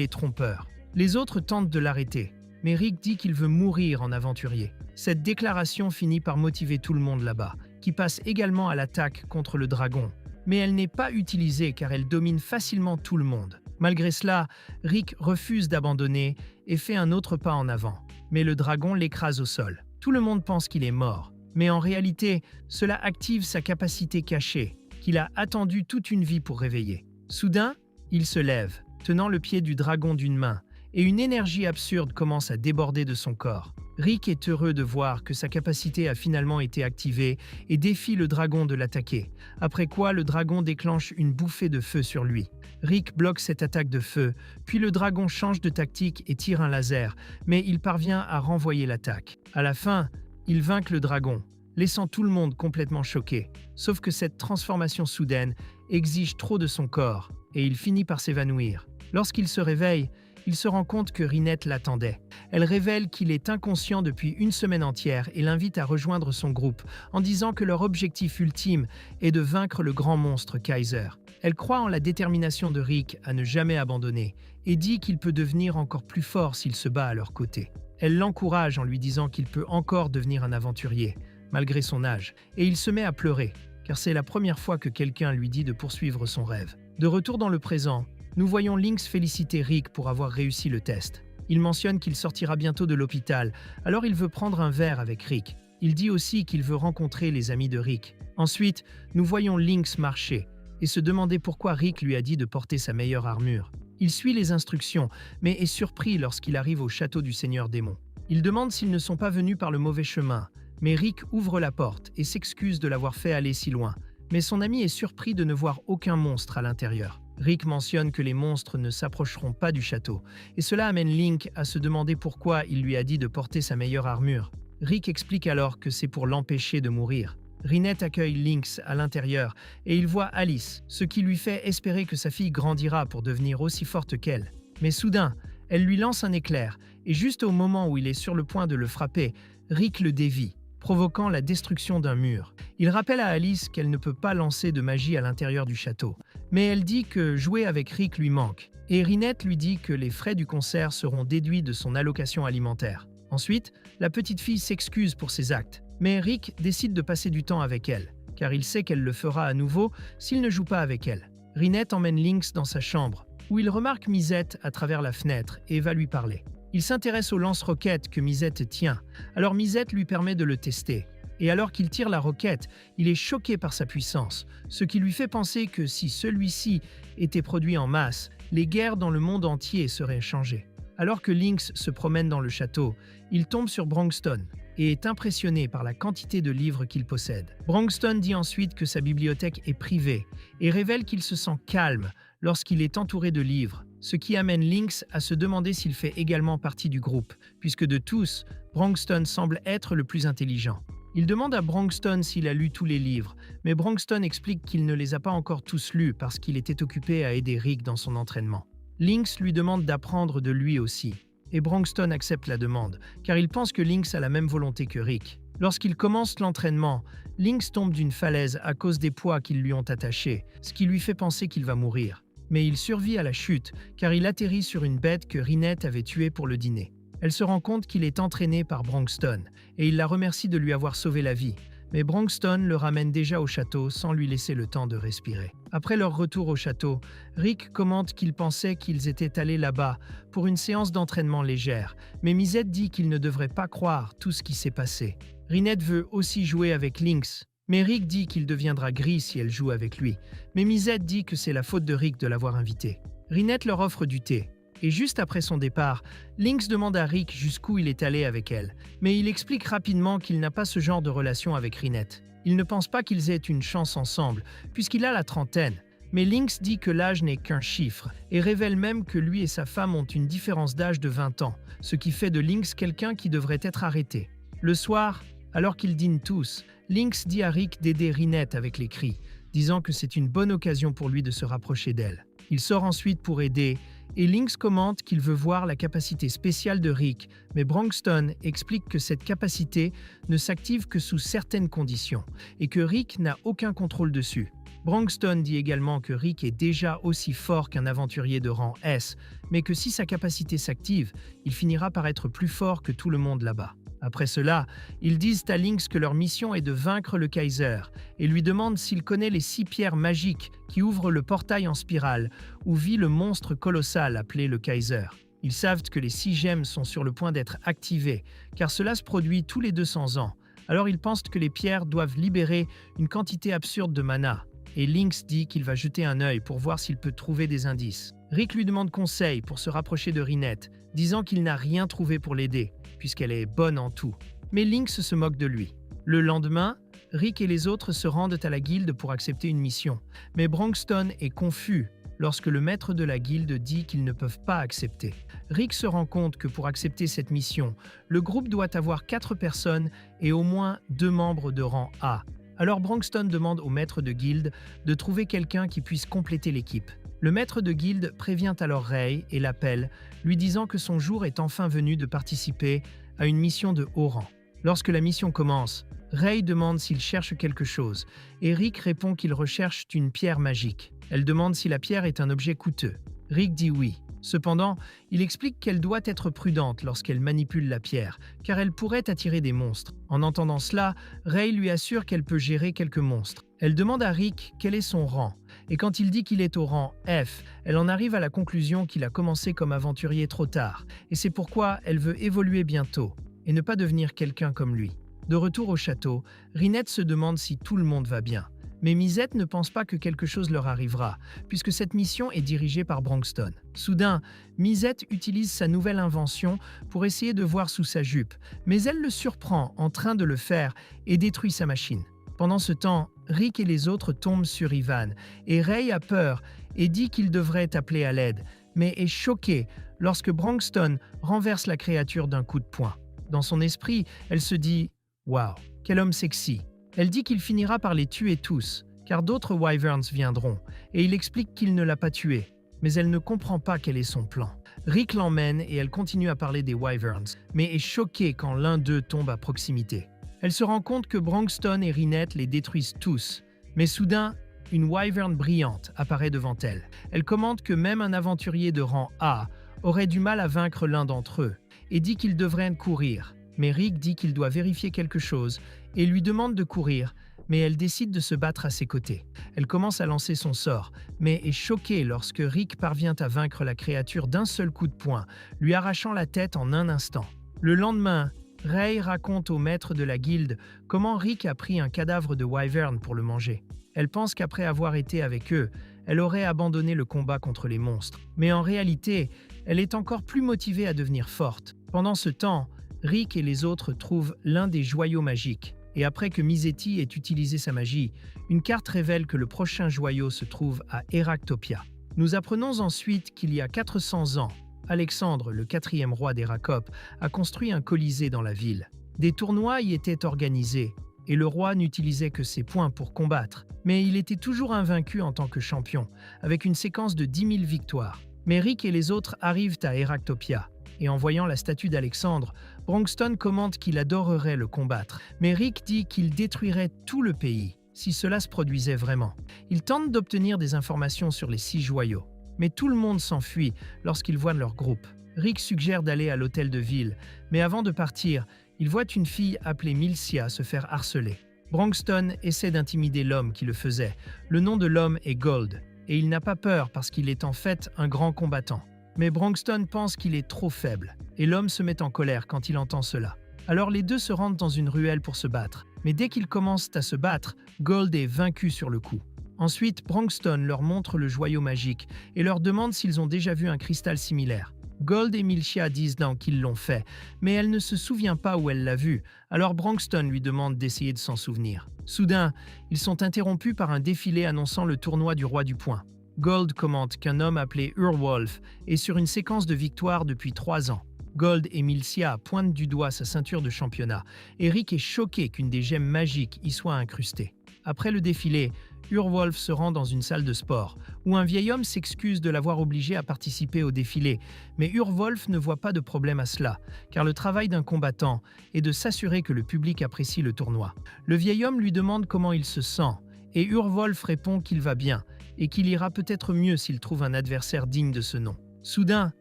Speaker 1: est trompeur. Les autres tentent de l'arrêter, mais Rick dit qu'il veut mourir en aventurier. Cette déclaration finit par motiver tout le monde là-bas, qui passe également à l'attaque contre le dragon. Mais elle n'est pas utilisée car elle domine facilement tout le monde. Malgré cela, Rick refuse d'abandonner et fait un autre pas en avant. Mais le dragon l'écrase au sol. Tout le monde pense qu'il est mort. Mais en réalité, cela active sa capacité cachée, qu'il a attendue toute une vie pour réveiller. Soudain, il se lève, tenant le pied du dragon d'une main, et une énergie absurde commence à déborder de son corps. Rick est heureux de voir que sa capacité a finalement été activée et défie le dragon de l'attaquer, après quoi le dragon déclenche une bouffée de feu sur lui. Rick bloque cette attaque de feu, puis le dragon change de tactique et tire un laser, mais il parvient à renvoyer l'attaque. À la fin, il vainc le dragon, laissant tout le monde complètement choqué. Sauf que cette transformation soudaine exige trop de son corps, et il finit par s'évanouir. Lorsqu'il se réveille, il se rend compte que Rinette l'attendait. Elle révèle qu'il est inconscient depuis une semaine entière et l'invite à rejoindre son groupe en disant que leur objectif ultime est de vaincre le grand monstre Kaiser. Elle croit en la détermination de Rick à ne jamais abandonner et dit qu'il peut devenir encore plus fort s'il se bat à leur côté. Elle l'encourage en lui disant qu'il peut encore devenir un aventurier, malgré son âge, et il se met à pleurer, car c'est la première fois que quelqu'un lui dit de poursuivre son rêve. De retour dans le présent, nous voyons Lynx féliciter Rick pour avoir réussi le test. Il mentionne qu'il sortira bientôt de l'hôpital, alors il veut prendre un verre avec Rick. Il dit aussi qu'il veut rencontrer les amis de Rick. Ensuite, nous voyons Lynx marcher et se demander pourquoi Rick lui a dit de porter sa meilleure armure. Il suit les instructions, mais est surpris lorsqu'il arrive au château du Seigneur Démon. Il demande s'ils ne sont pas venus par le mauvais chemin, mais Rick ouvre la porte et s'excuse de l'avoir fait aller si loin. Mais son ami est surpris de ne voir aucun monstre à l'intérieur. Rick mentionne que les monstres ne s'approcheront pas du château, et cela amène Link à se demander pourquoi il lui a dit de porter sa meilleure armure. Rick explique alors que c'est pour l'empêcher de mourir. Rinette accueille Lynx à l'intérieur et il voit Alice, ce qui lui fait espérer que sa fille grandira pour devenir aussi forte qu'elle. Mais soudain, elle lui lance un éclair, et juste au moment où il est sur le point de le frapper, Rick le dévie, provoquant la destruction d'un mur. Il rappelle à Alice qu'elle ne peut pas lancer de magie à l'intérieur du château, mais elle dit que jouer avec Rick lui manque, et Rinette lui dit que les frais du concert seront déduits de son allocation alimentaire. Ensuite, la petite fille s'excuse pour ses actes, mais Rick décide de passer du temps avec elle, car il sait qu'elle le fera à nouveau s'il ne joue pas avec elle. Rinette emmène Lynx dans sa chambre, où il remarque Misette à travers la fenêtre et va lui parler. Il s'intéresse au lance-roquette que Misette tient, alors Misette lui permet de le tester. Et alors qu'il tire la roquette, il est choqué par sa puissance, ce qui lui fait penser que si celui-ci était produit en masse, les guerres dans le monde entier seraient changées. Alors que Lynx se promène dans le château, il tombe sur Bronxton et est impressionné par la quantité de livres qu'il possède. Bronxton dit ensuite que sa bibliothèque est privée et révèle qu'il se sent calme lorsqu'il est entouré de livres, ce qui amène Lynx à se demander s'il fait également partie du groupe, puisque de tous, Bronxton semble être le plus intelligent. Il demande à Bronxton s'il a lu tous les livres, mais Bronxton explique qu'il ne les a pas encore tous lus parce qu'il était occupé à aider Rick dans son entraînement. Lynx lui demande d'apprendre de lui aussi, et Bronxton accepte la demande, car il pense que Lynx a la même volonté que Rick. Lorsqu'il commence l'entraînement, Lynx tombe d'une falaise à cause des poids qu'ils lui ont attachés, ce qui lui fait penser qu'il va mourir. Mais il survit à la chute, car il atterrit sur une bête que Rinette avait tuée pour le dîner. Elle se rend compte qu'il est entraîné par Bronxton, et il la remercie de lui avoir sauvé la vie. Mais Bronxton le ramène déjà au château sans lui laisser le temps de respirer. Après leur retour au château, Rick commente qu'il pensait qu'ils étaient allés là-bas pour une séance d'entraînement légère, mais Misette dit qu'il ne devrait pas croire tout ce qui s'est passé. Rinette veut aussi jouer avec Lynx, mais Rick dit qu'il deviendra gris si elle joue avec lui. Mais Misette dit que c'est la faute de Rick de l'avoir invité. Rinette leur offre du thé. Et juste après son départ, Lynx demande à Rick jusqu'où il est allé avec elle. Mais il explique rapidement qu'il n'a pas ce genre de relation avec Rinette. Il ne pense pas qu'ils aient une chance ensemble, puisqu'il a la trentaine. Mais Lynx dit que l'âge n'est qu'un chiffre, et révèle même que lui et sa femme ont une différence d'âge de 20 ans, ce qui fait de Lynx quelqu'un qui devrait être arrêté. Le soir, alors qu'ils dînent tous, Lynx dit à Rick d'aider Rinette avec les cris, disant que c'est une bonne occasion pour lui de se rapprocher d'elle. Il sort ensuite pour aider, et Lynx commente qu'il veut voir la capacité spéciale de Rick, mais Bronxton explique que cette capacité ne s'active que sous certaines conditions, et que Rick n'a aucun contrôle dessus. Bronxton dit également que Rick est déjà aussi fort qu'un aventurier de rang S, mais que si sa capacité s'active, il finira par être plus fort que tout le monde là-bas. Après cela, ils disent à Lynx que leur mission est de vaincre le Kaiser et lui demandent s'il connaît les 6 pierres magiques qui ouvrent le portail en spirale où vit le monstre colossal appelé le Kaiser. Ils savent que les 6 gemmes sont sur le point d'être activées, car cela se produit tous les 200 ans. Alors ils pensent que les pierres doivent libérer une quantité absurde de mana. Et Lynx dit qu'il va jeter un œil pour voir s'il peut trouver des indices. Rick lui demande conseil pour se rapprocher de Rinette, disant qu'il n'a rien trouvé pour l'aider, puisqu'elle est bonne en tout. Mais Lynx se moque de lui. Le lendemain, Rick et les autres se rendent à la guilde pour accepter une mission. Mais Bronxton est confus lorsque le maître de la guilde dit qu'ils ne peuvent pas accepter. Rick se rend compte que pour accepter cette mission, le groupe doit avoir 4 personnes et au moins 2 membres de rang A. Alors Bronxton demande au maître de guilde de trouver quelqu'un qui puisse compléter l'équipe. Le maître de guilde prévient alors Ray et l'appelle, lui disant que son jour est enfin venu de participer à une mission de haut rang. Lorsque la mission commence, Ray demande s'il cherche quelque chose, et Rick répond qu'il recherche une pierre magique. Elle demande si la pierre est un objet coûteux. Rick dit oui. Cependant, il explique qu'elle doit être prudente lorsqu'elle manipule la pierre, car elle pourrait attirer des monstres. En entendant cela, Ray lui assure qu'elle peut gérer quelques monstres. Elle demande à Rick quel est son rang, et quand il dit qu'il est au rang F, elle en arrive à la conclusion qu'il a commencé comme aventurier trop tard, et c'est pourquoi elle veut évoluer bientôt, et ne pas devenir quelqu'un comme lui. De retour au château, Rinette se demande si tout le monde va bien. Mais Misette ne pense pas que quelque chose leur arrivera, puisque cette mission est dirigée par Bronxton. Soudain, Misette utilise sa nouvelle invention pour essayer de voir sous sa jupe, mais elle le surprend en train de le faire et détruit sa machine. Pendant ce temps, Rick et les autres tombent sur Ivan, et Ray a peur et dit qu'il devrait appeler à l'aide, mais est choqué lorsque Bronxton renverse la créature d'un coup de poing. Dans son esprit, elle se dit « Waouh, quel homme sexy !» Elle dit qu'il finira par les tuer tous, car d'autres Wyverns viendront, et il explique qu'il ne l'a pas tué, mais elle ne comprend pas quel est son plan. Rick l'emmène et elle continue à parler des Wyverns, mais est choquée quand l'un d'eux tombe à proximité. Elle se rend compte que Bronxton et Rinette les détruisent tous, mais soudain, une Wyvern brillante apparaît devant elle. Elle commente que même un aventurier de rang A aurait du mal à vaincre l'un d'entre eux, et dit qu'ils devraient courir. Mais Rick dit qu'il doit vérifier quelque chose et lui demande de courir, mais elle décide de se battre à ses côtés. Elle commence à lancer son sort, mais est choquée lorsque Rick parvient à vaincre la créature d'un seul coup de poing, lui arrachant la tête en un instant. Le lendemain, Ray raconte au maître de la guilde comment Rick a pris un cadavre de wyvern pour le manger. Elle pense qu'après avoir été avec eux, elle aurait abandonné le combat contre les monstres. Mais en réalité, elle est encore plus motivée à devenir forte. Pendant ce temps, Rick et les autres trouvent l'un des joyaux magiques. Et après que Misetti ait utilisé sa magie, une carte révèle que le prochain joyau se trouve à Eractopia. Nous apprenons ensuite qu'il y a 400 ans, Alexandre, le quatrième roi d'Héracope, a construit un colisée dans la ville. Des tournois y étaient organisés, et le roi n'utilisait que ses poings pour combattre. Mais il était toujours invaincu en tant que champion, avec une séquence de 10 000 victoires. Mais Rick et les autres arrivent à Eractopia, et en voyant la statue d'Alexandre, Bronxton commente qu'il adorerait le combattre. Mais Rick dit qu'il détruirait tout le pays, si cela se produisait vraiment. Il tente d'obtenir des informations sur les 6 joyaux. Mais tout le monde s'enfuit lorsqu'ils voient leur groupe. Rick suggère d'aller à l'hôtel de ville, mais avant de partir, il voit une fille appelée Milcia se faire harceler. Bronxton essaie d'intimider l'homme qui le faisait. Le nom de l'homme est Gold, et il n'a pas peur parce qu'il est en fait un grand combattant. Mais Bronxton pense qu'il est trop faible, et l'homme se met en colère quand il entend cela. Alors les deux se rendent dans une ruelle pour se battre, mais dès qu'ils commencent à se battre, Gold est vaincu sur le coup. Ensuite, Bronxton leur montre le joyau magique et leur demande s'ils ont déjà vu un cristal similaire. Gold et Milcia disent qu'ils l'ont fait, mais elle ne se souvient pas où elle l'a vu, alors Bronxton lui demande d'essayer de s'en souvenir. Soudain, ils sont interrompus par un défilé annonçant le tournoi du roi du poing. Gold commente qu'un homme appelé Urwolf est sur une séquence de victoires depuis 3 ans. Gold et Milcia pointent du doigt sa ceinture de championnat, et Rick est choqué qu'une des gemmes magiques y soit incrustée. Après le défilé, Urwolf se rend dans une salle de sport, où un vieil homme s'excuse de l'avoir obligé à participer au défilé, mais Urwolf ne voit pas de problème à cela, car le travail d'un combattant est de s'assurer que le public apprécie le tournoi. Le vieil homme lui demande comment il se sent, et Urwolf répond qu'il va bien, et qu'il ira peut-être mieux s'il trouve un adversaire digne de ce nom. Soudain,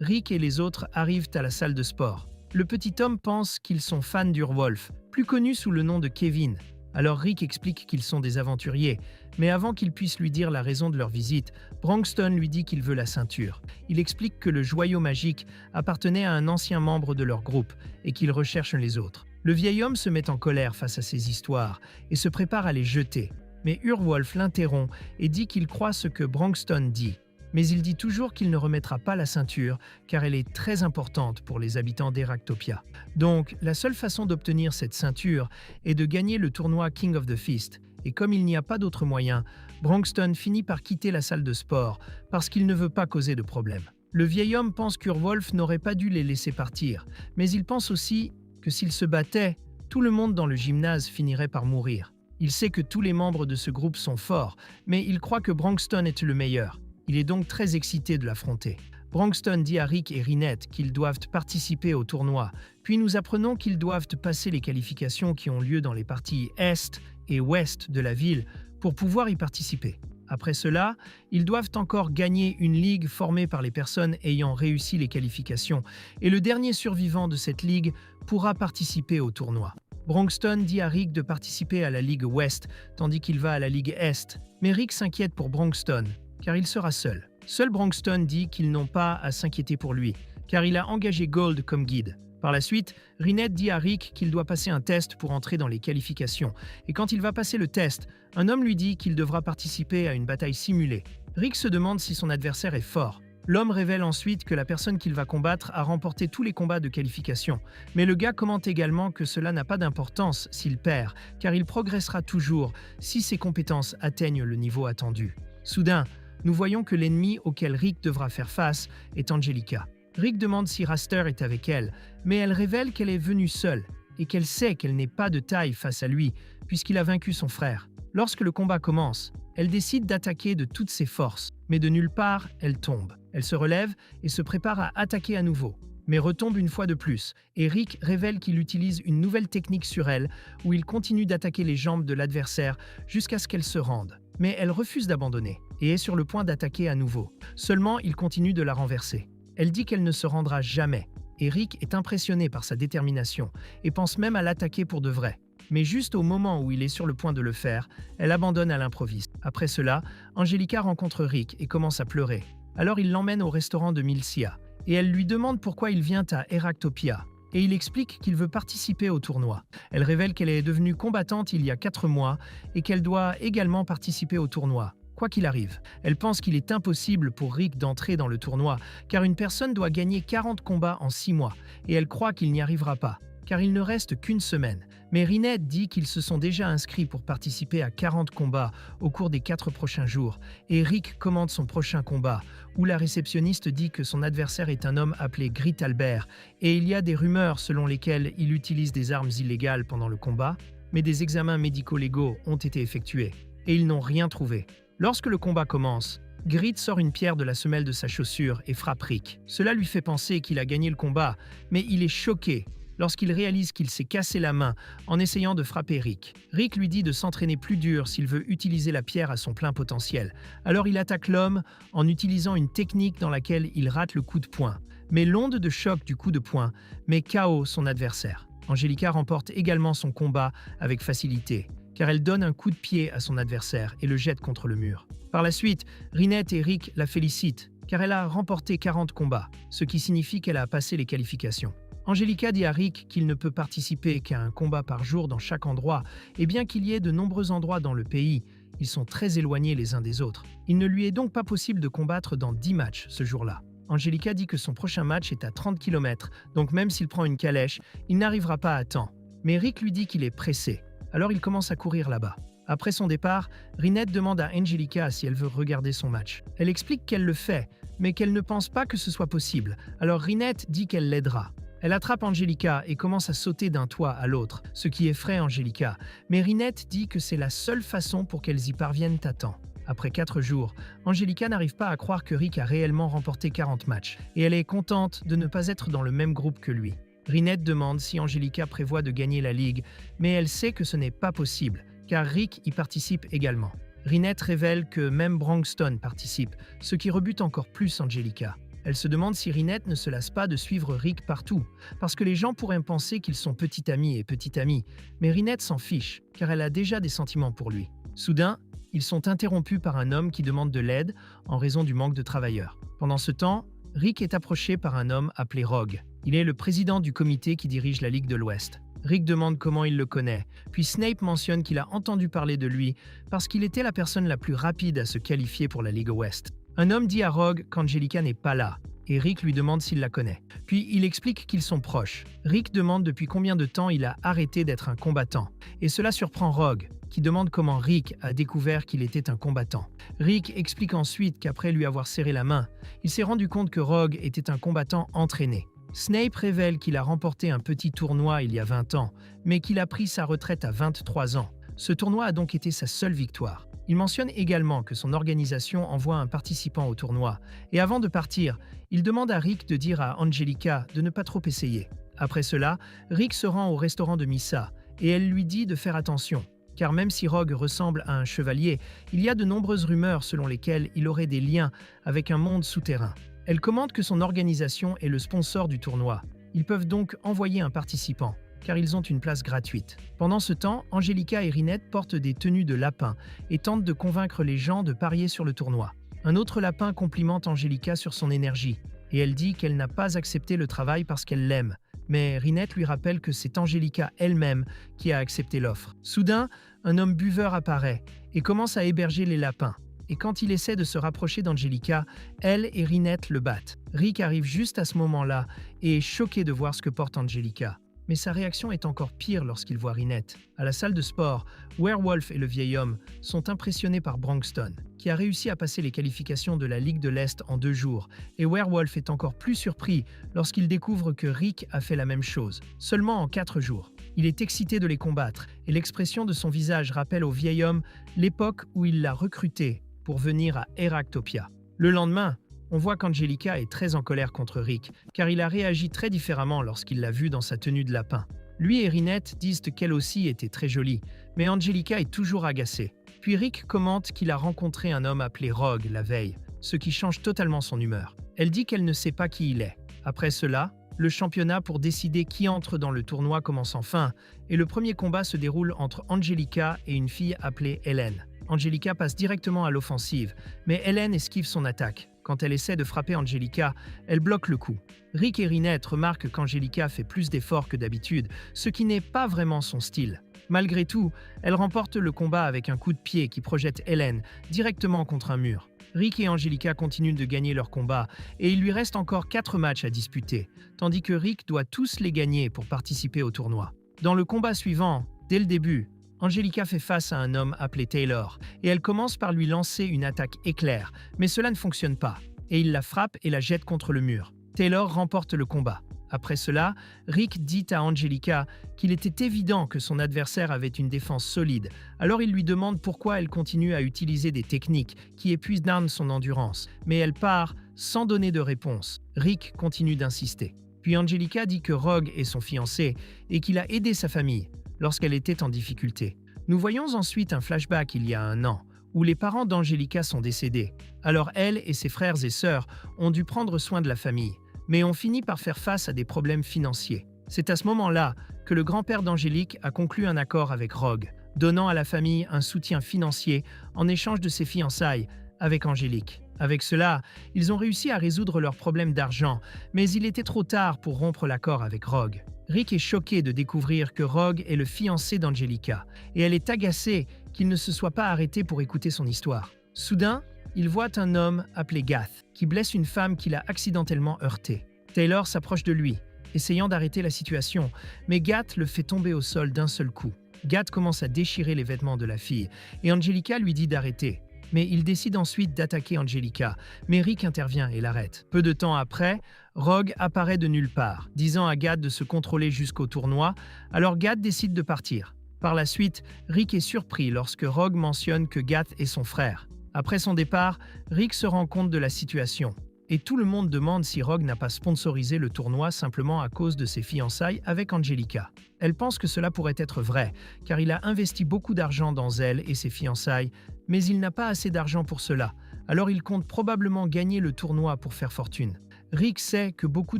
Speaker 1: Rick et les autres arrivent à la salle de sport. Le petit homme pense qu'ils sont fans d'Urwolf, plus connu sous le nom de Kevin. Alors Rick explique qu'ils sont des aventuriers, mais avant qu'il puisse lui dire la raison de leur visite, Bronxton lui dit qu'il veut la ceinture. Il explique que le joyau magique appartenait à un ancien membre de leur groupe et qu'il recherche les autres. Le vieil homme se met en colère face à ces histoires et se prépare à les jeter. Mais Urwolf l'interrompt et dit qu'il croit ce que Bronxton dit. Mais il dit toujours qu'il ne remettra pas la ceinture car elle est très importante pour les habitants d'Eractopia. Donc, la seule façon d'obtenir cette ceinture est de gagner le tournoi King of the Fist. Et comme il n'y a pas d'autre moyen, Bronxton finit par quitter la salle de sport parce qu'il ne veut pas causer de problème. Le vieil homme pense qu'Urwolf n'aurait pas dû les laisser partir, mais il pense aussi que s'ils se battaient, tout le monde dans le gymnase finirait par mourir. Il sait que tous les membres de ce groupe sont forts, mais il croit que Bronxton est le meilleur. Il est donc très excité de l'affronter. Bronxton dit à Rick et Rinette qu'ils doivent participer au tournoi, puis nous apprenons qu'ils doivent passer les qualifications qui ont lieu dans les parties Est et Ouest de la ville pour pouvoir y participer. Après cela, ils doivent encore gagner une ligue formée par les personnes ayant réussi les qualifications, et le dernier survivant de cette ligue pourra participer au tournoi. Bronxton dit à Rick de participer à la Ligue Ouest, tandis qu'il va à la Ligue Est, mais Rick s'inquiète pour Bronxton, car il sera seul. Seul Bronxton dit qu'ils n'ont pas à s'inquiéter pour lui, car il a engagé Gold comme guide. Par la suite, Rinette dit à Rick qu'il doit passer un test pour entrer dans les qualifications, et quand il va passer le test, un homme lui dit qu'il devra participer à une bataille simulée. Rick se demande si son adversaire est fort. L'homme révèle ensuite que la personne qu'il va combattre a remporté tous les combats de qualification, mais le gars commente également que cela n'a pas d'importance s'il perd, car il progressera toujours si ses compétences atteignent le niveau attendu. Soudain, nous voyons que l'ennemi auquel Rick devra faire face est Angelica. Rick demande si Raster est avec elle, mais elle révèle qu'elle est venue seule et qu'elle sait qu'elle n'est pas de taille face à lui puisqu'il a vaincu son frère. Lorsque le combat commence, elle décide d'attaquer de toutes ses forces, mais de nulle part, elle tombe. Elle se relève et se prépare à attaquer à nouveau, mais retombe une fois de plus, et Rick révèle qu'il utilise une nouvelle technique sur elle où il continue d'attaquer les jambes de l'adversaire jusqu'à ce qu'elle se rende. Mais elle refuse d'abandonner et est sur le point d'attaquer à nouveau. Seulement, il continue de la renverser. Elle dit qu'elle ne se rendra jamais, et Rick est impressionné par sa détermination et pense même à l'attaquer pour de vrai. Mais juste au moment où il est sur le point de le faire, elle abandonne à l'improviste. Après cela, Angelica rencontre Rick et commence à pleurer. Alors il l'emmène au restaurant de Milcia, et elle lui demande pourquoi il vient à Heractopia. Et il explique qu'il veut participer au tournoi. Elle révèle qu'elle est devenue combattante il y a 4 mois et qu'elle doit également participer au tournoi. Quoi qu'il arrive, elle pense qu'il est impossible pour Rick d'entrer dans le tournoi car une personne doit gagner 40 combats en 6 mois et elle croit qu'il n'y arrivera pas car il ne reste qu'une semaine. Mais Rinette dit qu'ils se sont déjà inscrits pour participer à 40 combats au cours des 4 prochains jours et Rick commande son prochain combat où la réceptionniste dit que son adversaire est un homme appelé Grit Albert et il y a des rumeurs selon lesquelles il utilise des armes illégales pendant le combat, mais des examens médico-légaux ont été effectués et ils n'ont rien trouvé. Lorsque le combat commence, Grit sort une pierre de la semelle de sa chaussure et frappe Rick. Cela lui fait penser qu'il a gagné le combat, mais il est choqué lorsqu'il réalise qu'il s'est cassé la main en essayant de frapper Rick. Rick lui dit de s'entraîner plus dur s'il veut utiliser la pierre à son plein potentiel. Alors il attaque l'homme en utilisant une technique dans laquelle il rate le coup de poing. Mais l'onde de choc du coup de poing met KO son adversaire. Angelica remporte également son combat avec facilité, car elle donne un coup de pied à son adversaire et le jette contre le mur. Par la suite, Rinette et Rick la félicitent, car elle a remporté 40 combats, ce qui signifie qu'elle a passé les qualifications. Angelica dit à Rick qu'il ne peut participer qu'à un combat par jour dans chaque endroit, et bien qu'il y ait de nombreux endroits dans le pays, ils sont très éloignés les uns des autres. Il ne lui est donc pas possible de combattre dans 10 matchs ce jour-là. Angelica dit que son prochain match est à 30 km, donc même s'il prend une calèche, il n'arrivera pas à temps. Mais Rick lui dit qu'il est pressé. Alors il commence à courir là-bas. Après son départ, Rinette demande à Angelica si elle veut regarder son match. Elle explique qu'elle le fait, mais qu'elle ne pense pas que ce soit possible. Alors Rinette dit qu'elle l'aidera. Elle attrape Angelica et commence à sauter d'un toit à l'autre, ce qui effraie Angelica. Mais Rinette dit que c'est la seule façon pour qu'elles y parviennent à temps. Après 4 jours, Angelica n'arrive pas à croire que Rick a réellement remporté 40 matchs, et elle est contente de ne pas être dans le même groupe que lui. Rinette demande si Angelica prévoit de gagner la ligue, mais elle sait que ce n'est pas possible, car Rick y participe également. Rinette révèle que même Brangston participe, ce qui rebute encore plus Angelica. Elle se demande si Rinette ne se lasse pas de suivre Rick partout, parce que les gens pourraient penser qu'ils sont petits amis et petite amie, mais Rinette s'en fiche, car elle a déjà des sentiments pour lui. Soudain, ils sont interrompus par un homme qui demande de l'aide en raison du manque de travailleurs. Pendant ce temps, Rick est approché par un homme appelé Rogue. Il est le président du comité qui dirige la Ligue de l'Ouest. Rick demande comment il le connaît, puis Snape mentionne qu'il a entendu parler de lui parce qu'il était la personne la plus rapide à se qualifier pour la Ligue Ouest. Un homme dit à Rogue qu'Angelica n'est pas là, et Rick lui demande s'il la connaît. Puis il explique qu'ils sont proches. Rick demande depuis combien de temps il a arrêté d'être un combattant, et cela surprend Rogue, qui demande comment Rick a découvert qu'il était un combattant. Rick explique ensuite qu'après lui avoir serré la main, il s'est rendu compte que Rogue était un combattant entraîné. Snape révèle qu'il a remporté un petit tournoi il y a 20 ans, mais qu'il a pris sa retraite à 23 ans. Ce tournoi a donc été sa seule victoire. Il mentionne également que son organisation envoie un participant au tournoi, et avant de partir, il demande à Rick de dire à Angelica de ne pas trop essayer. Après cela, Rick se rend au restaurant de Missa, et elle lui dit de faire attention, car même si Rogue ressemble à un chevalier, il y a de nombreuses rumeurs selon lesquelles il aurait des liens avec un monde souterrain. Elle commande que son organisation est le sponsor du tournoi. Ils peuvent donc envoyer un participant, car ils ont une place gratuite. Pendant ce temps, Angelica et Rinette portent des tenues de lapin et tentent de convaincre les gens de parier sur le tournoi. Un autre lapin complimente Angelica sur son énergie, et elle dit qu'elle n'a pas accepté le travail parce qu'elle l'aime. Mais Rinette lui rappelle que c'est Angelica elle-même qui a accepté l'offre. Soudain, un homme buveur apparaît et commence à héberger les lapins. Et quand il essaie de se rapprocher d'Angelica, elle et Rinette le battent. Rick arrive juste à ce moment-là et est choqué de voir ce que porte Angelica. Mais sa réaction est encore pire lorsqu'il voit Rinette. À la salle de sport, Werewolf et le vieil homme sont impressionnés par Brangston, qui a réussi à passer les qualifications de la Ligue de l'Est en 2 jours, et Werewolf est encore plus surpris lorsqu'il découvre que Rick a fait la même chose, seulement en 4 jours. Il est excité de les combattre, et l'expression de son visage rappelle au vieil homme l'époque où il l'a recruté pour venir à Heractopia. Le lendemain, on voit qu'Angelica est très en colère contre Rick, car il a réagi très différemment lorsqu'il l'a vu dans sa tenue de lapin. Lui et Rinette disent qu'elle aussi était très jolie, mais Angelica est toujours agacée. Puis Rick commente qu'il a rencontré un homme appelé Rogue la veille, ce qui change totalement son humeur. Elle dit qu'elle ne sait pas qui il est. Après cela, Le championnat pour décider qui entre dans le tournoi commence enfin, et le premier combat se déroule entre Angelica et une fille appelée Hélène. Angelica passe directement à l'offensive, mais Hélène esquive son attaque. Quand elle essaie de frapper Angelica, elle bloque le coup. Rick et Rinette remarquent qu'Angelica fait plus d'efforts que d'habitude, ce qui n'est pas vraiment son style. Malgré tout, elle remporte le combat avec un coup de pied qui projette Hélène directement contre un mur. Rick et Angelica continuent de gagner leur combat et il lui reste encore 4 matchs à disputer, tandis que Rick doit tous les gagner pour participer au tournoi. Dans le combat suivant, dès le début, Angelica fait face à un homme appelé Taylor et elle commence par lui lancer une attaque éclair, mais cela ne fonctionne pas et il la frappe et la jette contre le mur. Taylor remporte le combat. Après cela, Rick dit à Angelica qu'il était évident que son adversaire avait une défense solide, alors il lui demande pourquoi elle continue à utiliser des techniques qui épuisent son endurance, mais elle part sans donner de réponse. Rick continue d'insister. Puis Angelica dit que Rogue est son fiancé et qu'il a aidé sa famille lorsqu'elle était en difficulté. Nous voyons ensuite un flashback il y a 1 an, où les parents d'Angelica sont décédés. Alors elle et ses frères et sœurs ont dû prendre soin de la famille, mais ont fini par faire face à des problèmes financiers. C'est à ce moment-là que le grand-père d'Angélique a conclu un accord avec Rogue, donnant à la famille un soutien financier en échange de ses fiançailles avec Angélique. Avec cela, ils ont réussi à résoudre leurs problèmes d'argent, mais il était trop tard pour rompre l'accord avec Rogue. Rick est choqué de découvrir que Rogue est le fiancé d'Angelica, et elle est agacée qu'il ne se soit pas arrêté pour écouter son histoire. Soudain, il voit un homme appelé Gath, qui blesse une femme qu'il a accidentellement heurtée. Taylor s'approche de lui, essayant d'arrêter la situation, mais Gath le fait tomber au sol d'un seul coup. Gath commence à déchirer les vêtements de la fille, et Angelica lui dit d'arrêter. Mais il décide ensuite d'attaquer Angelica, mais Rick intervient et l'arrête. Peu de temps après, Rogue apparaît de nulle part, disant à Gath de se contrôler jusqu'au tournoi, alors Gath décide de partir. Par la suite, Rick est surpris lorsque Rogue mentionne que Gath est son frère. Après son départ, Rick se rend compte de la situation. Et tout le monde demande si Rogue n'a pas sponsorisé le tournoi simplement à cause de ses fiançailles avec Angelica. Elle pense que cela pourrait être vrai, car il a investi beaucoup d'argent dans elle et ses fiançailles, mais il n'a pas assez d'argent pour cela, alors il compte probablement gagner le tournoi pour faire fortune. Rick sait que beaucoup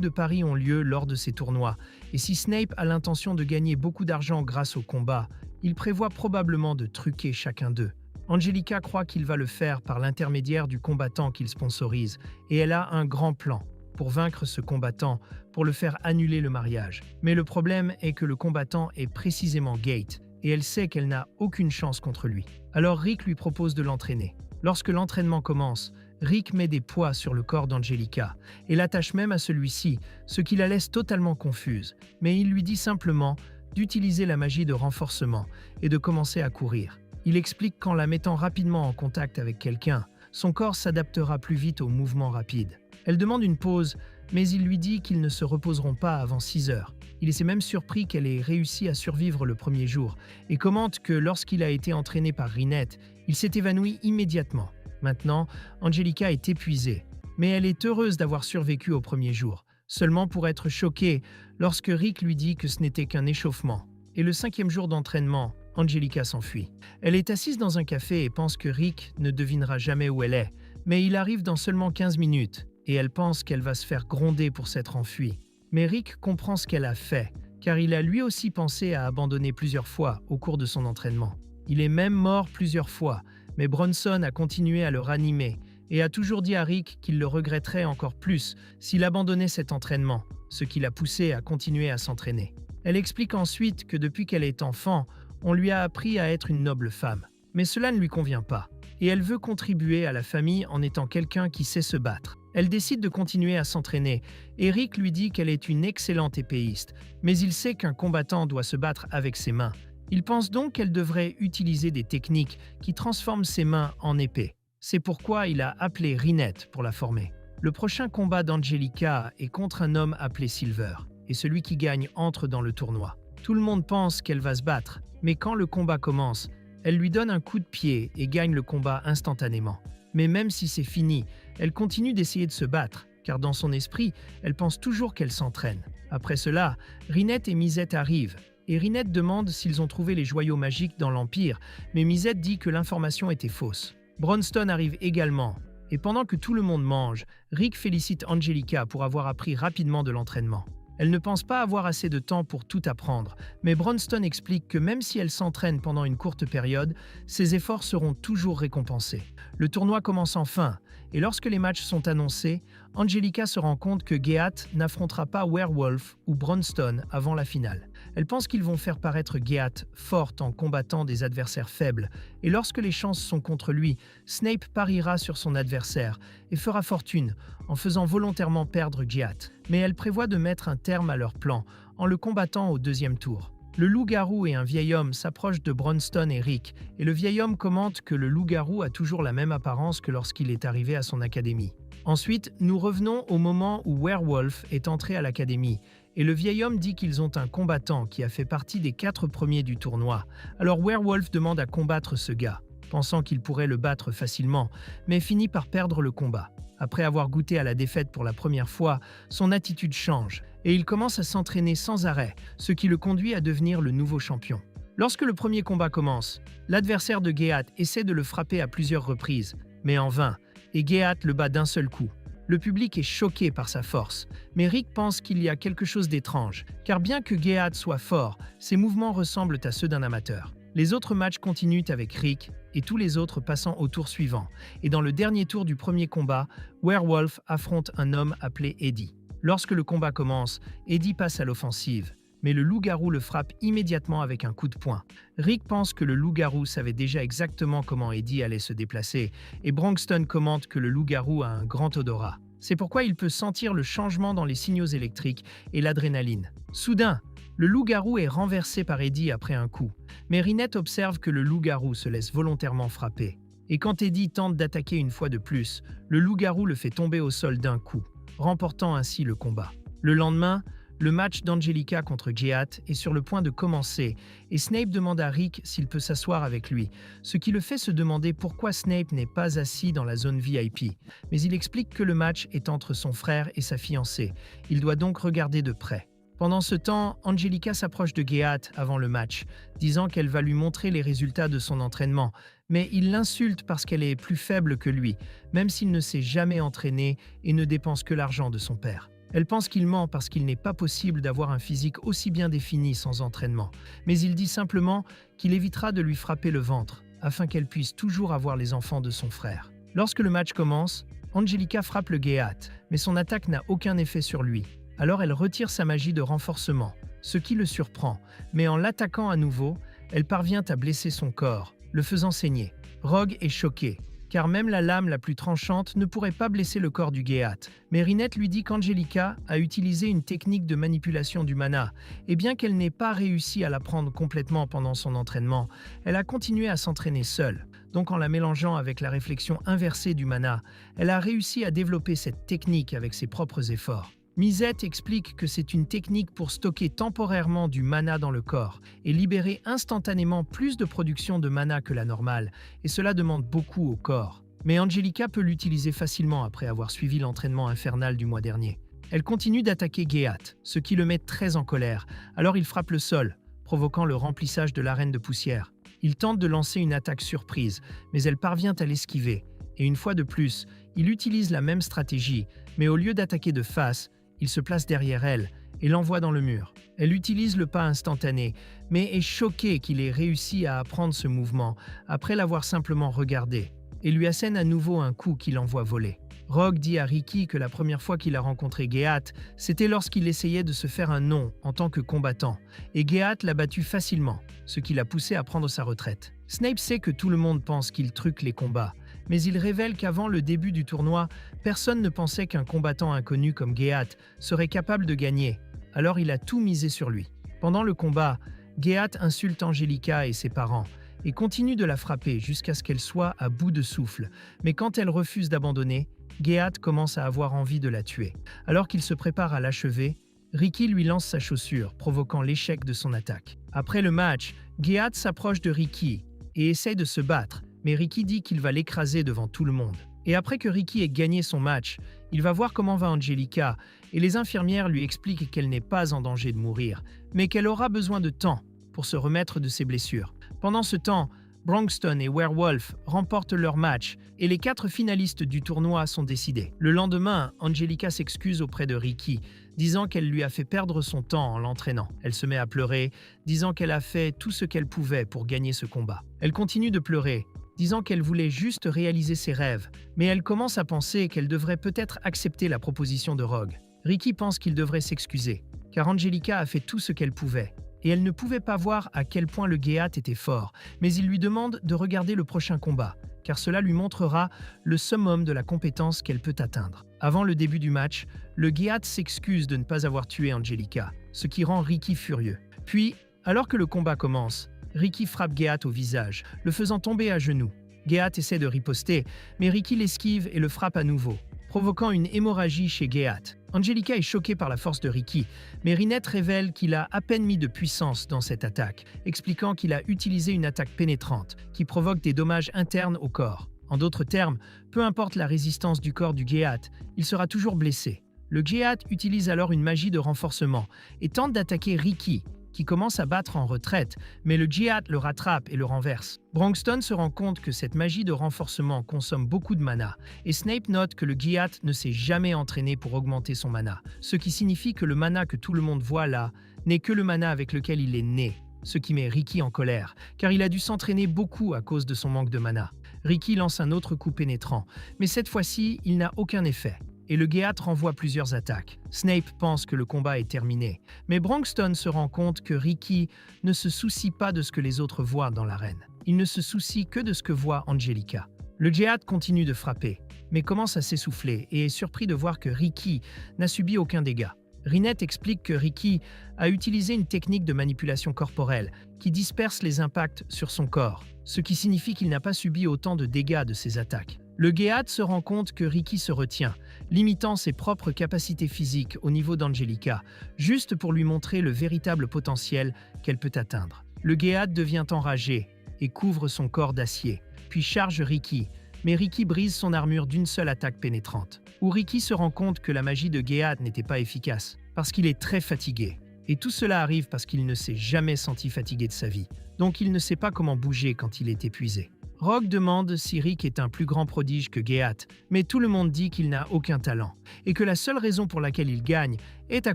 Speaker 1: de paris ont lieu lors de ces tournois, et si Snape a l'intention de gagner beaucoup d'argent grâce au combat, il prévoit probablement de truquer chacun d'eux. Angelica croit qu'il va le faire par l'intermédiaire du combattant qu'il sponsorise, et elle a un grand plan pour vaincre ce combattant, pour le faire annuler le mariage. Mais le problème est que le combattant est précisément Gate, et elle sait qu'elle n'a aucune chance contre lui. Alors Rick lui propose de l'entraîner. Lorsque l'entraînement commence, Rick met des poids sur le corps d'Angelica, et l'attache même à celui-ci, ce qui la laisse totalement confuse. Mais il lui dit simplement d'utiliser la magie de renforcement et de commencer à courir. Il explique qu'en la mettant rapidement en contact avec quelqu'un, son corps s'adaptera plus vite aux mouvements rapides. Elle demande une pause, mais il lui dit qu'ils ne se reposeront pas avant 6 heures. Il s'est même surpris qu'elle ait réussi à survivre le premier jour et commente que lorsqu'il a été entraîné par Rinette, il s'est évanoui immédiatement. Maintenant, Angelica est épuisée, mais elle est heureuse d'avoir survécu au premier jour, seulement pour être choquée lorsque Rick lui dit que ce n'était qu'un échauffement. Et le 5e jour d'entraînement, Angelica s'enfuit. Elle est assise dans un café et pense que Rick ne devinera jamais où elle est, mais il arrive dans seulement 15 minutes et elle pense qu'elle va se faire gronder pour s'être enfuie. Mais Rick comprend ce qu'elle a fait, car il a lui aussi pensé à abandonner plusieurs fois au cours de son entraînement. Il est même mort plusieurs fois, mais Bronson a continué à le ranimer et a toujours dit à Rick qu'il le regretterait encore plus s'il abandonnait cet entraînement, ce qui l'a poussé à continuer à s'entraîner. Elle explique ensuite que depuis qu'elle est enfant, on lui a appris à être une noble femme. Mais cela ne lui convient pas, et elle veut contribuer à la famille en étant quelqu'un qui sait se battre. Elle décide de continuer à s'entraîner, et Rick lui dit qu'elle est une excellente épéiste, mais il sait qu'un combattant doit se battre avec ses mains. Il pense donc qu'elle devrait utiliser des techniques qui transforment ses mains en épée. C'est pourquoi il a appelé Rinette pour la former. Le prochain combat d'Angelica est contre un homme appelé Silver, et celui qui gagne entre dans le tournoi. Tout le monde pense qu'elle va se battre, mais quand le combat commence, elle lui donne un coup de pied et gagne le combat instantanément. Mais même si c'est fini, elle continue d'essayer de se battre, car dans son esprit, elle pense toujours qu'elle s'entraîne. Après cela, Rinette et Misette arrivent, et Rinette demande s'ils ont trouvé les joyaux magiques dans l'Empire, mais Misette dit que l'information était fausse. Bronson arrive également, et pendant que tout le monde mange, Rick félicite Angelica pour avoir appris rapidement de l'entraînement. Elle ne pense pas avoir assez de temps pour tout apprendre, mais Bronstone explique que même si elle s'entraîne pendant une courte période, ses efforts seront toujours récompensés. Le tournoi commence enfin, et lorsque les matchs sont annoncés, Angelica se rend compte que Gehat n'affrontera pas Werewolf ou Bronstone avant la finale. Elle pense qu'ils vont faire paraître Gehat forte en combattant des adversaires faibles, et lorsque les chances sont contre lui, Snape pariera sur son adversaire et fera fortune en faisant volontairement perdre Gehat. Mais elle prévoit de mettre un terme à leur plan en le combattant au deuxième tour. Le loup-garou et un vieil homme s'approchent de Bronstone et Rick, et le vieil homme commente que le loup-garou a toujours la même apparence que lorsqu'il est arrivé à son académie. Ensuite, nous revenons au moment où Werewolf est entré à l'académie, et le vieil homme dit qu'ils ont un combattant qui a fait partie des 4 premiers du tournoi. Alors Werewolf demande à combattre ce gars, pensant qu'il pourrait le battre facilement, mais finit par perdre le combat. Après avoir goûté à la défaite pour la première fois, son attitude change, et il commence à s'entraîner sans arrêt, ce qui le conduit à devenir le nouveau champion. Lorsque le premier combat commence, l'adversaire de Gehat essaie de le frapper à plusieurs reprises, mais en vain, et Gehat le bat d'un seul coup. Le public est choqué par sa force, mais Rick pense qu'il y a quelque chose d'étrange, car bien que Gehat soit fort, ses mouvements ressemblent à ceux d'un amateur. Les autres matchs continuent avec Rick et tous les autres passant au tour suivant, et dans le dernier tour du premier combat, Werewolf affronte un homme appelé Eddie. Lorsque le combat commence, Eddie passe à l'offensive, mais le loup-garou le frappe immédiatement avec un coup de poing. Rick pense que le loup-garou savait déjà exactement comment Eddie allait se déplacer, et Bronstone commente que le loup-garou a un grand odorat. C'est pourquoi il peut sentir le changement dans les signaux électriques et l'adrénaline. Soudain, le loup-garou est renversé par Eddie après un coup, mais Rinette observe que le loup-garou se laisse volontairement frapper. Et quand Eddie tente d'attaquer une fois de plus, le loup-garou le fait tomber au sol d'un coup, remportant ainsi le combat. Le lendemain, le match d'Angelica contre Gehat est sur le point de commencer, et Snape demande à Rick s'il peut s'asseoir avec lui, ce qui le fait se demander pourquoi Snape n'est pas assis dans la zone VIP. Mais il explique que le match est entre son frère et sa fiancée, il doit donc regarder de près. Pendant ce temps, Angelica s'approche de Gehat avant le match, disant qu'elle va lui montrer les résultats de son entraînement, mais il l'insulte parce qu'elle est plus faible que lui, même s'il ne s'est jamais entraîné et ne dépense que l'argent de son père. Elle pense qu'il ment parce qu'il n'est pas possible d'avoir un physique aussi bien défini sans entraînement, mais il dit simplement qu'il évitera de lui frapper le ventre, afin qu'elle puisse toujours avoir les enfants de son frère. Lorsque le match commence, Angelica frappe le Gehat, mais son attaque n'a aucun effet sur lui. Alors elle retire sa magie de renforcement, ce qui le surprend, mais en l'attaquant à nouveau, elle parvient à blesser son corps, le faisant saigner. Rogue est choqué, car même la lame la plus tranchante ne pourrait pas blesser le corps du Gehat. Mais Rinette lui dit qu'Angelica a utilisé une technique de manipulation du mana, et bien qu'elle n'ait pas réussi à l'apprendre complètement pendant son entraînement, elle a continué à s'entraîner seule. Donc en la mélangeant avec la réflexion inversée du mana, elle a réussi à développer cette technique avec ses propres efforts. Misette explique que c'est une technique pour stocker temporairement du mana dans le corps et libérer instantanément plus de production de mana que la normale, et cela demande beaucoup au corps. Mais Angelica peut l'utiliser facilement après avoir suivi l'entraînement infernal du mois dernier. Elle continue d'attaquer Gehat, ce qui le met très en colère, alors il frappe le sol, provoquant le remplissage de l'arène de poussière. Il tente de lancer une attaque surprise, mais elle parvient à l'esquiver, et une fois de plus, il utilise la même stratégie, mais au lieu d'attaquer de face, il se place derrière elle et l'envoie dans le mur. Elle utilise le pas instantané, mais est choquée qu'il ait réussi à apprendre ce mouvement après l'avoir simplement regardé, et lui assène à nouveau un coup qui l'envoie voler. Rogue dit à Ricky que la première fois qu'il a rencontré Gehat, c'était lorsqu'il essayait de se faire un nom en tant que combattant, et Gehat l'a battu facilement, ce qui l'a poussé à prendre sa retraite. Snape sait que tout le monde pense qu'il truque les combats, mais il révèle qu'avant le début du tournoi, personne ne pensait qu'un combattant inconnu comme Gehat serait capable de gagner, alors il a tout misé sur lui. Pendant le combat, Gehat insulte Angelica et ses parents, et continue de la frapper jusqu'à ce qu'elle soit à bout de souffle, mais quand elle refuse d'abandonner, Gehat commence à avoir envie de la tuer. Alors qu'il se prépare à l'achever, Ricky lui lance sa chaussure, provoquant l'échec de son attaque. Après le match, Gehat s'approche de Ricky et essaie de se battre, mais Ricky dit qu'il va l'écraser devant tout le monde. Et après que Ricky ait gagné son match, il va voir comment va Angelica, et les infirmières lui expliquent qu'elle n'est pas en danger de mourir, mais qu'elle aura besoin de temps pour se remettre de ses blessures. Pendant ce temps, Bronstone et Werewolf remportent leur match, et les 4 finalistes du tournoi sont décidés. Le lendemain, Angelica s'excuse auprès de Ricky, disant qu'elle lui a fait perdre son temps en l'entraînant. Elle se met à pleurer, disant qu'elle a fait tout ce qu'elle pouvait pour gagner ce combat. Elle continue de pleurer, disant qu'elle voulait juste réaliser ses rêves, mais elle commence à penser qu'elle devrait peut-être accepter la proposition de Rogue. Ricky pense qu'il devrait s'excuser, car Angelica a fait tout ce qu'elle pouvait, et elle ne pouvait pas voir à quel point le Geat était fort, mais il lui demande de regarder le prochain combat, car cela lui montrera le summum de la compétence qu'elle peut atteindre. Avant le début du match, le Geat s'excuse de ne pas avoir tué Angelica, ce qui rend Ricky furieux. Puis, alors que le combat commence, Ricky frappe Geat au visage, le faisant tomber à genoux. Geat essaie de riposter, mais Ricky l'esquive et le frappe à nouveau, provoquant une hémorragie chez Geat. Angelica est choquée par la force de Ricky, mais Rinette révèle qu'il a à peine mis de puissance dans cette attaque, expliquant qu'il a utilisé une attaque pénétrante, qui provoque des dommages internes au corps. En d'autres termes, peu importe la résistance du corps du Geat, il sera toujours blessé. Le Geat utilise alors une magie de renforcement et tente d'attaquer Ricky, qui commence à battre en retraite, mais le Geat le rattrape et le renverse. Bronxton se rend compte que cette magie de renforcement consomme beaucoup de mana, et Snape note que le Geat ne s'est jamais entraîné pour augmenter son mana, ce qui signifie que le mana que tout le monde voit là n'est que le mana avec lequel il est né, ce qui met Ricky en colère, car il a dû s'entraîner beaucoup à cause de son manque de mana. Ricky lance un autre coup pénétrant, mais cette fois-ci, il n'a aucun effet, et le Geat renvoie plusieurs attaques. Snape pense que le combat est terminé, mais Bronxton se rend compte que Ricky ne se soucie pas de ce que les autres voient dans l'arène. Il ne se soucie que de ce que voit Angelica. Le Geat continue de frapper, mais commence à s'essouffler et est surpris de voir que Ricky n'a subi aucun dégât. Rinette explique que Ricky a utilisé une technique de manipulation corporelle qui disperse les impacts sur son corps, ce qui signifie qu'il n'a pas subi autant de dégâts de ses attaques. Le Geat se rend compte que Ricky se retient, limitant ses propres capacités physiques au niveau d'Angelica, juste pour lui montrer le véritable potentiel qu'elle peut atteindre. Le Geat devient enragé et couvre son corps d'acier, puis charge Ricky, mais Ricky brise son armure d'une seule attaque pénétrante. Où Ricky se rend compte que la magie de Geat n'était pas efficace, parce qu'il est très fatigué. Et tout cela arrive parce qu'il ne s'est jamais senti fatigué de sa vie, donc il ne sait pas comment bouger quand il est épuisé. Rogue demande si Rick est un plus grand prodige que Geat, mais tout le monde dit qu'il n'a aucun talent, et que la seule raison pour laquelle il gagne est à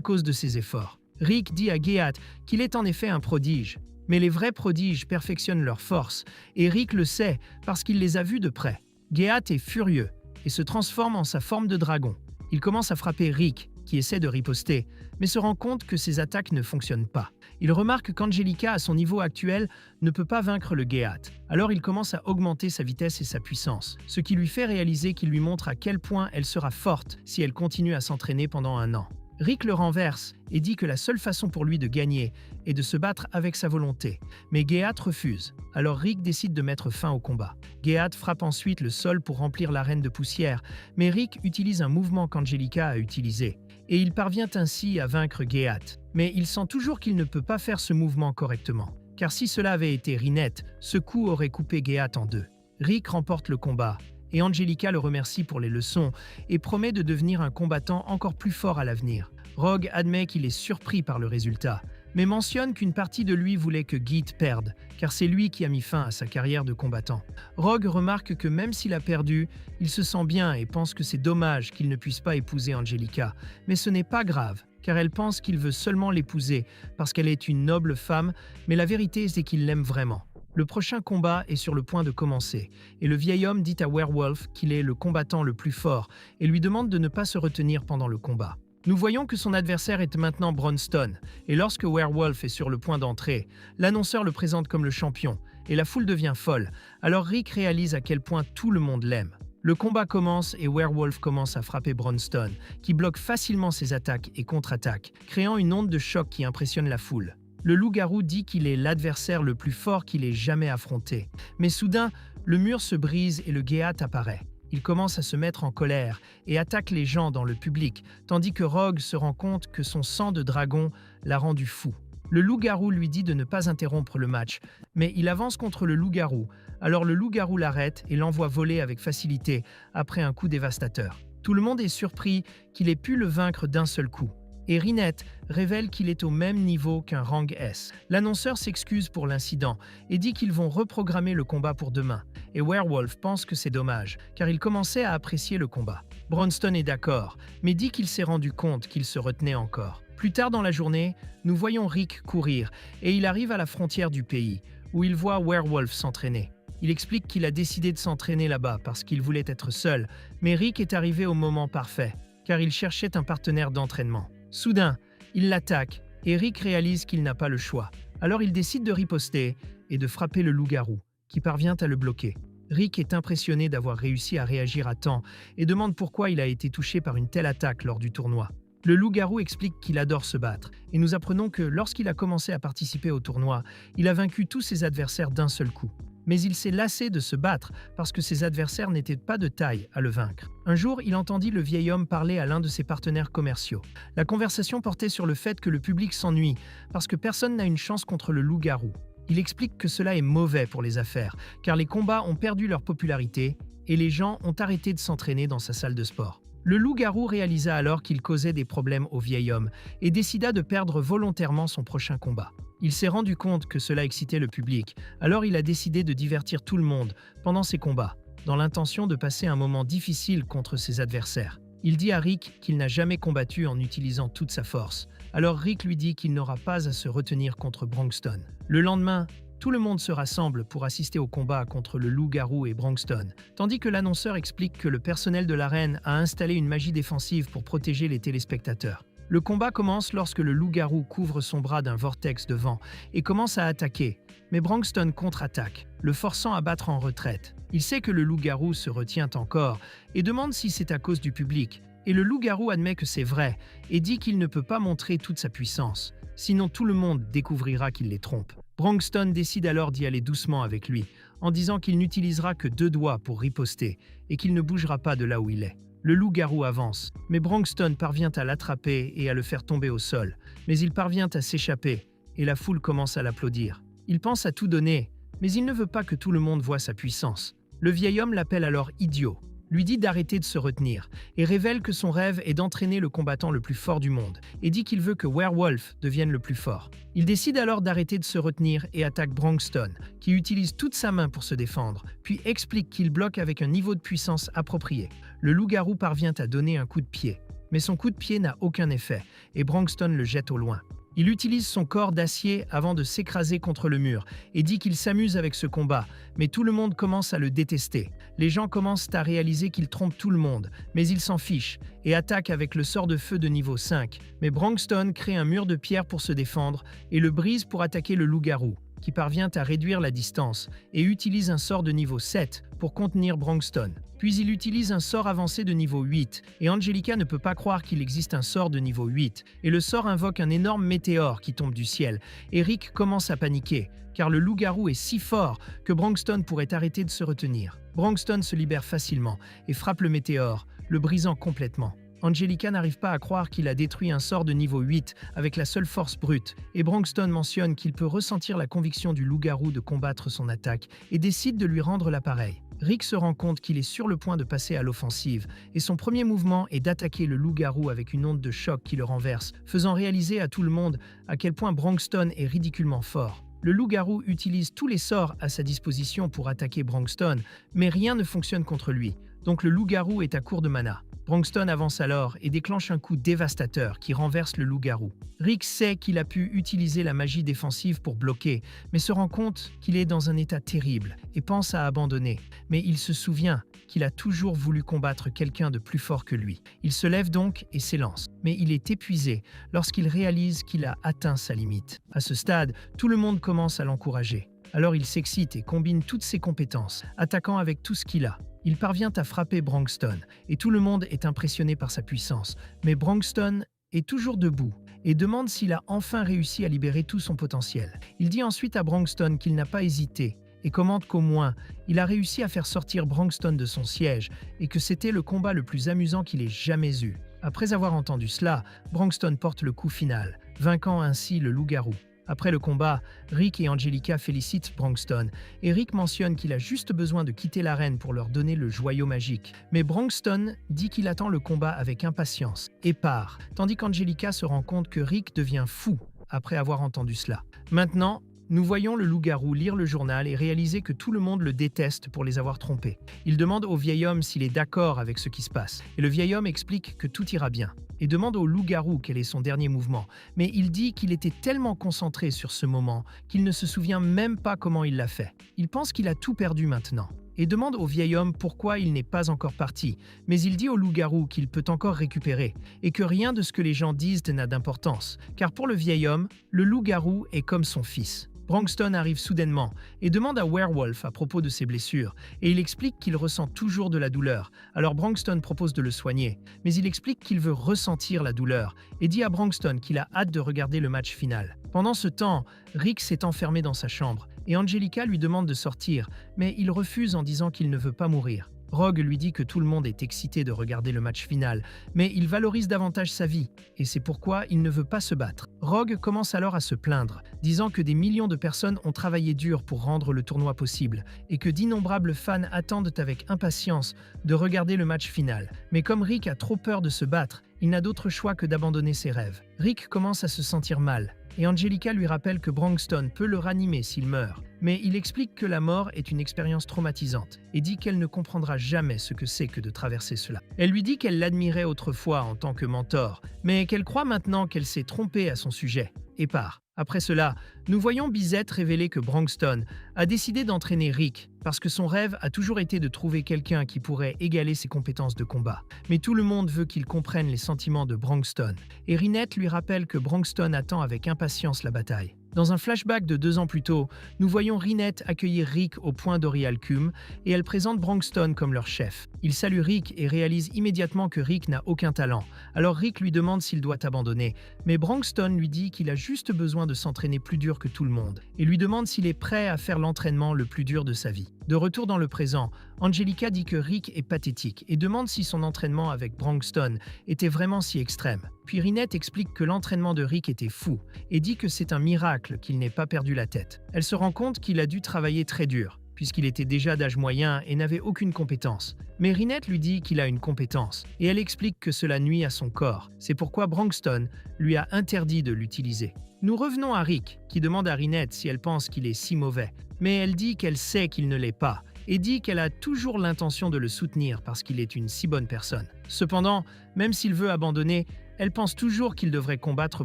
Speaker 1: cause de ses efforts. Rick dit à Geat qu'il est en effet un prodige, mais les vrais prodiges perfectionnent leurs forces, et Rick le sait parce qu'il les a vus de près. Geat est furieux et se transforme en sa forme de dragon. Il commence à frapper Rick, qui essaie de riposter, mais se rend compte que ses attaques ne fonctionnent pas. Il remarque qu'Angelica, à son niveau actuel, ne peut pas vaincre le Geat. Alors il commence à augmenter sa vitesse et sa puissance, ce qui lui fait réaliser qu'il lui montre à quel point elle sera forte si elle continue à s'entraîner pendant 1 an. Rick le renverse et dit que la seule façon pour lui de gagner est de se battre avec sa volonté. Mais Geat refuse, alors Rick décide de mettre fin au combat. Geat frappe ensuite le sol pour remplir l'arène de poussière, mais Rick utilise un mouvement qu'Angelica a utilisé, et il parvient ainsi à vaincre Geat. Mais il sent toujours qu'il ne peut pas faire ce mouvement correctement, car si cela avait été Rinette, ce coup aurait coupé Geat en 2. Rick remporte le combat, et Angelica le remercie pour les leçons et promet de devenir un combattant encore plus fort à l'avenir. Rogue admet qu'il est surpris par le résultat, mais mentionne qu'une partie de lui voulait que Geat perde, car c'est lui qui a mis fin à sa carrière de combattant. Rogue remarque que même s'il a perdu, il se sent bien et pense que c'est dommage qu'il ne puisse pas épouser Angelica, mais ce n'est pas grave, car elle pense qu'il veut seulement l'épouser parce qu'elle est une noble femme, mais la vérité c'est qu'il l'aime vraiment. Le prochain combat est sur le point de commencer, et le vieil homme dit à Werewolf qu'il est le combattant le plus fort et lui demande de ne pas se retenir pendant le combat. Nous voyons que son adversaire est maintenant Bronxton, et lorsque Werewolf est sur le point d'entrer, l'annonceur le présente comme le champion, et la foule devient folle, alors Rick réalise à quel point tout le monde l'aime. Le combat commence et Werewolf commence à frapper Bronxton, qui bloque facilement ses attaques et contre-attaques, créant une onde de choc qui impressionne la foule. Le loup-garou dit qu'il est l'adversaire le plus fort qu'il ait jamais affronté. Mais soudain, le mur se brise et le Geat apparaît. Il commence à se mettre en colère et attaque les gens dans le public, tandis que Rogue se rend compte que son sang de dragon l'a rendu fou. Le loup-garou lui dit de ne pas interrompre le match, mais il avance contre le loup-garou. Alors le loup-garou l'arrête et l'envoie voler avec facilité après un coup dévastateur. Tout le monde est surpris qu'il ait pu le vaincre d'un seul coup. et Rinette révèle qu'il est au même niveau qu'un rang S. L'annonceur s'excuse pour l'incident et dit qu'ils vont reprogrammer le combat pour demain. Et Werewolf pense que c'est dommage, car il commençait à apprécier le combat. Bronstone est d'accord, mais dit qu'il s'est rendu compte qu'il se retenait encore. Plus tard dans la journée, nous voyons Rick courir, et il arrive à la frontière du pays, où il voit Werewolf s'entraîner. Il explique qu'il a décidé de s'entraîner là-bas parce qu'il voulait être seul, mais Rick est arrivé au moment parfait, car il cherchait un partenaire d'entraînement. Soudain, il l'attaque, et Rick réalise qu'il n'a pas le choix. Alors il décide de riposter et de frapper le loup-garou, qui parvient à le bloquer. Rick est impressionné d'avoir réussi à réagir à temps et demande pourquoi il a été touché par une telle attaque lors du tournoi. Le loup-garou explique qu'il adore se battre, et nous apprenons que lorsqu'il a commencé à participer au tournoi, il a vaincu tous ses adversaires d'un seul coup. Mais il s'est lassé de se battre parce que ses adversaires n'étaient pas de taille à le vaincre. Un jour, il entendit le vieil homme parler à l'un de ses partenaires commerciaux. La conversation portait sur le fait que le public s'ennuie parce que personne n'a une chance contre le loup-garou. Il explique que cela est mauvais pour les affaires, car les combats ont perdu leur popularité et les gens ont arrêté de s'entraîner dans sa salle de sport. Le loup-garou réalisa alors qu'il causait des problèmes au vieil homme et décida de perdre volontairement son prochain combat. Il s'est rendu compte que cela excitait le public, alors il a décidé de divertir tout le monde pendant ses combats, dans l'intention de passer un moment difficile contre ses adversaires. Il dit à Rick qu'il n'a jamais combattu en utilisant toute sa force. Alors Rick lui dit qu'il n'aura pas à se retenir contre Bronstone. Le lendemain, tout le monde se rassemble pour assister au combat contre le loup-garou et Bronstone, tandis que l'annonceur explique que le personnel de l'arène a installé une magie défensive pour protéger les téléspectateurs. Le combat commence lorsque le loup-garou couvre son bras d'un vortex de vent et commence à attaquer, mais Bronstone contre-attaque, le forçant à battre en retraite. Il sait que le loup-garou se retient encore et demande si c'est à cause du public, et le loup-garou admet que c'est vrai et dit qu'il ne peut pas montrer toute sa puissance, sinon tout le monde découvrira qu'il les trompe. Bronstone décide alors d'y aller doucement avec lui, en disant qu'il n'utilisera que 2 doigts pour riposter et qu'il ne bougera pas de là où il est. Le loup-garou avance, mais Bronstone parvient à l'attraper et à le faire tomber au sol. Mais il parvient à s'échapper, et la foule commence à l'applaudir. Il pense à tout donner, mais il ne veut pas que tout le monde voie sa puissance. Le vieil homme l'appelle alors idiot, lui dit d'arrêter de se retenir, et révèle que son rêve est d'entraîner le combattant le plus fort du monde, et dit qu'il veut que Werewolf devienne le plus fort. Il décide alors d'arrêter de se retenir et attaque Bronstone, qui utilise toute sa main pour se défendre, puis explique qu'il bloque avec un niveau de puissance approprié. Le loup-garou parvient à donner un coup de pied, mais son coup de pied n'a aucun effet, et Bronstone le jette au loin. Il utilise son corps d'acier avant de s'écraser contre le mur et dit qu'il s'amuse avec ce combat, mais tout le monde commence à le détester. Les gens commencent à réaliser qu'il trompe tout le monde, mais il s'en fiche et attaque avec le sort de feu de niveau 5. Mais Bronstone crée un mur de pierre pour se défendre et le brise pour attaquer le loup-garou, qui parvient à réduire la distance et utilise un sort de niveau 7 pour contenir Bronstone. Puis il utilise un sort avancé de niveau 8, et Angelica ne peut pas croire qu'il existe un sort de niveau 8, et le sort invoque un énorme météore qui tombe du ciel, et Rick commence à paniquer, car le loup-garou est si fort que Bronstone pourrait arrêter de se retenir. Bronstone se libère facilement et frappe le météore, le brisant complètement. Angelica n'arrive pas à croire qu'il a détruit un sort de niveau 8 avec la seule force brute, et Bronstone mentionne qu'il peut ressentir la conviction du loup-garou de combattre son attaque et décide de lui rendre l'appareil. Rick se rend compte qu'il est sur le point de passer à l'offensive, et son premier mouvement est d'attaquer le loup-garou avec une onde de choc qui le renverse, faisant réaliser à tout le monde à quel point Bronstone est ridiculement fort. Le loup-garou utilise tous les sorts à sa disposition pour attaquer Bronstone, mais rien ne fonctionne contre lui, donc le loup-garou est à court de mana. Bronstone avance alors et déclenche un coup dévastateur qui renverse le loup-garou. Rick sait qu'il a pu utiliser la magie défensive pour bloquer, mais se rend compte qu'il est dans un état terrible et pense à abandonner. Mais il se souvient qu'il a toujours voulu combattre quelqu'un de plus fort que lui. Il se lève donc et s'élance. Mais il est épuisé lorsqu'il réalise qu'il a atteint sa limite. À ce stade, tout le monde commence à l'encourager. Alors il s'excite et combine toutes ses compétences, attaquant avec tout ce qu'il a. Il parvient à frapper Bronstone, et tout le monde est impressionné par sa puissance. Mais Bronstone est toujours debout et demande s'il a enfin réussi à libérer tout son potentiel. Il dit ensuite à Bronstone qu'il n'a pas hésité et commente qu'au moins, il a réussi à faire sortir Bronstone de son siège et que c'était le combat le plus amusant qu'il ait jamais eu. Après avoir entendu cela, Bronstone porte le coup final, vainquant ainsi le loup-garou. Après le combat, Rick et Angelica félicitent Bronxton, et Rick mentionne qu'il a juste besoin de quitter l'arène pour leur donner le joyau magique. Mais Bronxton dit qu'il attend le combat avec impatience et part, tandis qu'Angelica se rend compte que Rick devient fou après avoir entendu cela. Maintenant, nous voyons le loup-garou lire le journal et réaliser que tout le monde le déteste pour les avoir trompés. Il demande au vieil homme s'il est d'accord avec ce qui se passe, et le vieil homme explique que tout ira bien, et demande au loup-garou quel est son dernier mouvement, mais il dit qu'il était tellement concentré sur ce moment qu'il ne se souvient même pas comment il l'a fait. Il pense qu'il a tout perdu maintenant, et demande au vieil homme pourquoi il n'est pas encore parti, mais il dit au loup-garou qu'il peut encore récupérer, et que rien de ce que les gens disent n'a d'importance, car pour le vieil homme, le loup-garou est comme son fils. Bronxton arrive soudainement et demande à Werewolf à propos de ses blessures, et il explique qu'il ressent toujours de la douleur. Alors Bronxton propose de le soigner, mais il explique qu'il veut ressentir la douleur et dit à Bronxton qu'il a hâte de regarder le match final. Pendant ce temps, Rick s'est enfermé dans sa chambre et Angelica lui demande de sortir, mais il refuse en disant qu'il ne veut pas mourir. Rogue lui dit que tout le monde est excité de regarder le match final, mais il valorise davantage sa vie, et c'est pourquoi il ne veut pas se battre. Rogue commence alors à se plaindre, disant que des millions de personnes ont travaillé dur pour rendre le tournoi possible, et que d'innombrables fans attendent avec impatience de regarder le match final. Mais comme Rick a trop peur de se battre, il n'a d'autre choix que d'abandonner ses rêves. Rick commence à se sentir mal, et Angelica lui rappelle que Bronxton peut le ranimer s'il meurt. Mais il explique que la mort est une expérience traumatisante et dit qu'elle ne comprendra jamais ce que c'est que de traverser cela. Elle lui dit qu'elle l'admirait autrefois en tant que mentor, mais qu'elle croit maintenant qu'elle s'est trompée à son sujet, et part. Après cela, nous voyons Bizette révéler que Bronxton a décidé d'entraîner Rick parce que son rêve a toujours été de trouver quelqu'un qui pourrait égaler ses compétences de combat. Mais tout le monde veut qu'il comprenne les sentiments de Bronxton, et Rinette lui rappelle que Bronxton attend avec impatience la bataille. Dans un flashback de 2 ans plus tôt, nous voyons Rinette accueillir Rick au point d'Orialcum et elle présente Bronxton comme leur chef. Il salue Rick et réalise immédiatement que Rick n'a aucun talent. Alors Rick lui demande s'il doit abandonner, mais Bronxton lui dit qu'il a juste besoin de s'entraîner plus dur que tout le monde et lui demande s'il est prêt à faire l'entraînement le plus dur de sa vie. De retour dans le présent, Angelica dit que Rick est pathétique et demande si son entraînement avec Bronxton était vraiment si extrême. Puis Rinette explique que l'entraînement de Rick était fou et dit que c'est un miracle qu'il n'ait pas perdu la tête. Elle se rend compte qu'il a dû travailler très dur, puisqu'il était déjà d'âge moyen et n'avait aucune compétence. Mais Rinette lui dit qu'il a une compétence, et elle explique que cela nuit à son corps. C'est pourquoi Bronxton lui a interdit de l'utiliser. Nous revenons à Rick, qui demande à Rinette si elle pense qu'il est si mauvais. Mais elle dit qu'elle sait qu'il ne l'est pas, et dit qu'elle a toujours l'intention de le soutenir parce qu'il est une si bonne personne. Cependant, même s'il veut abandonner, elle pense toujours qu'il devrait combattre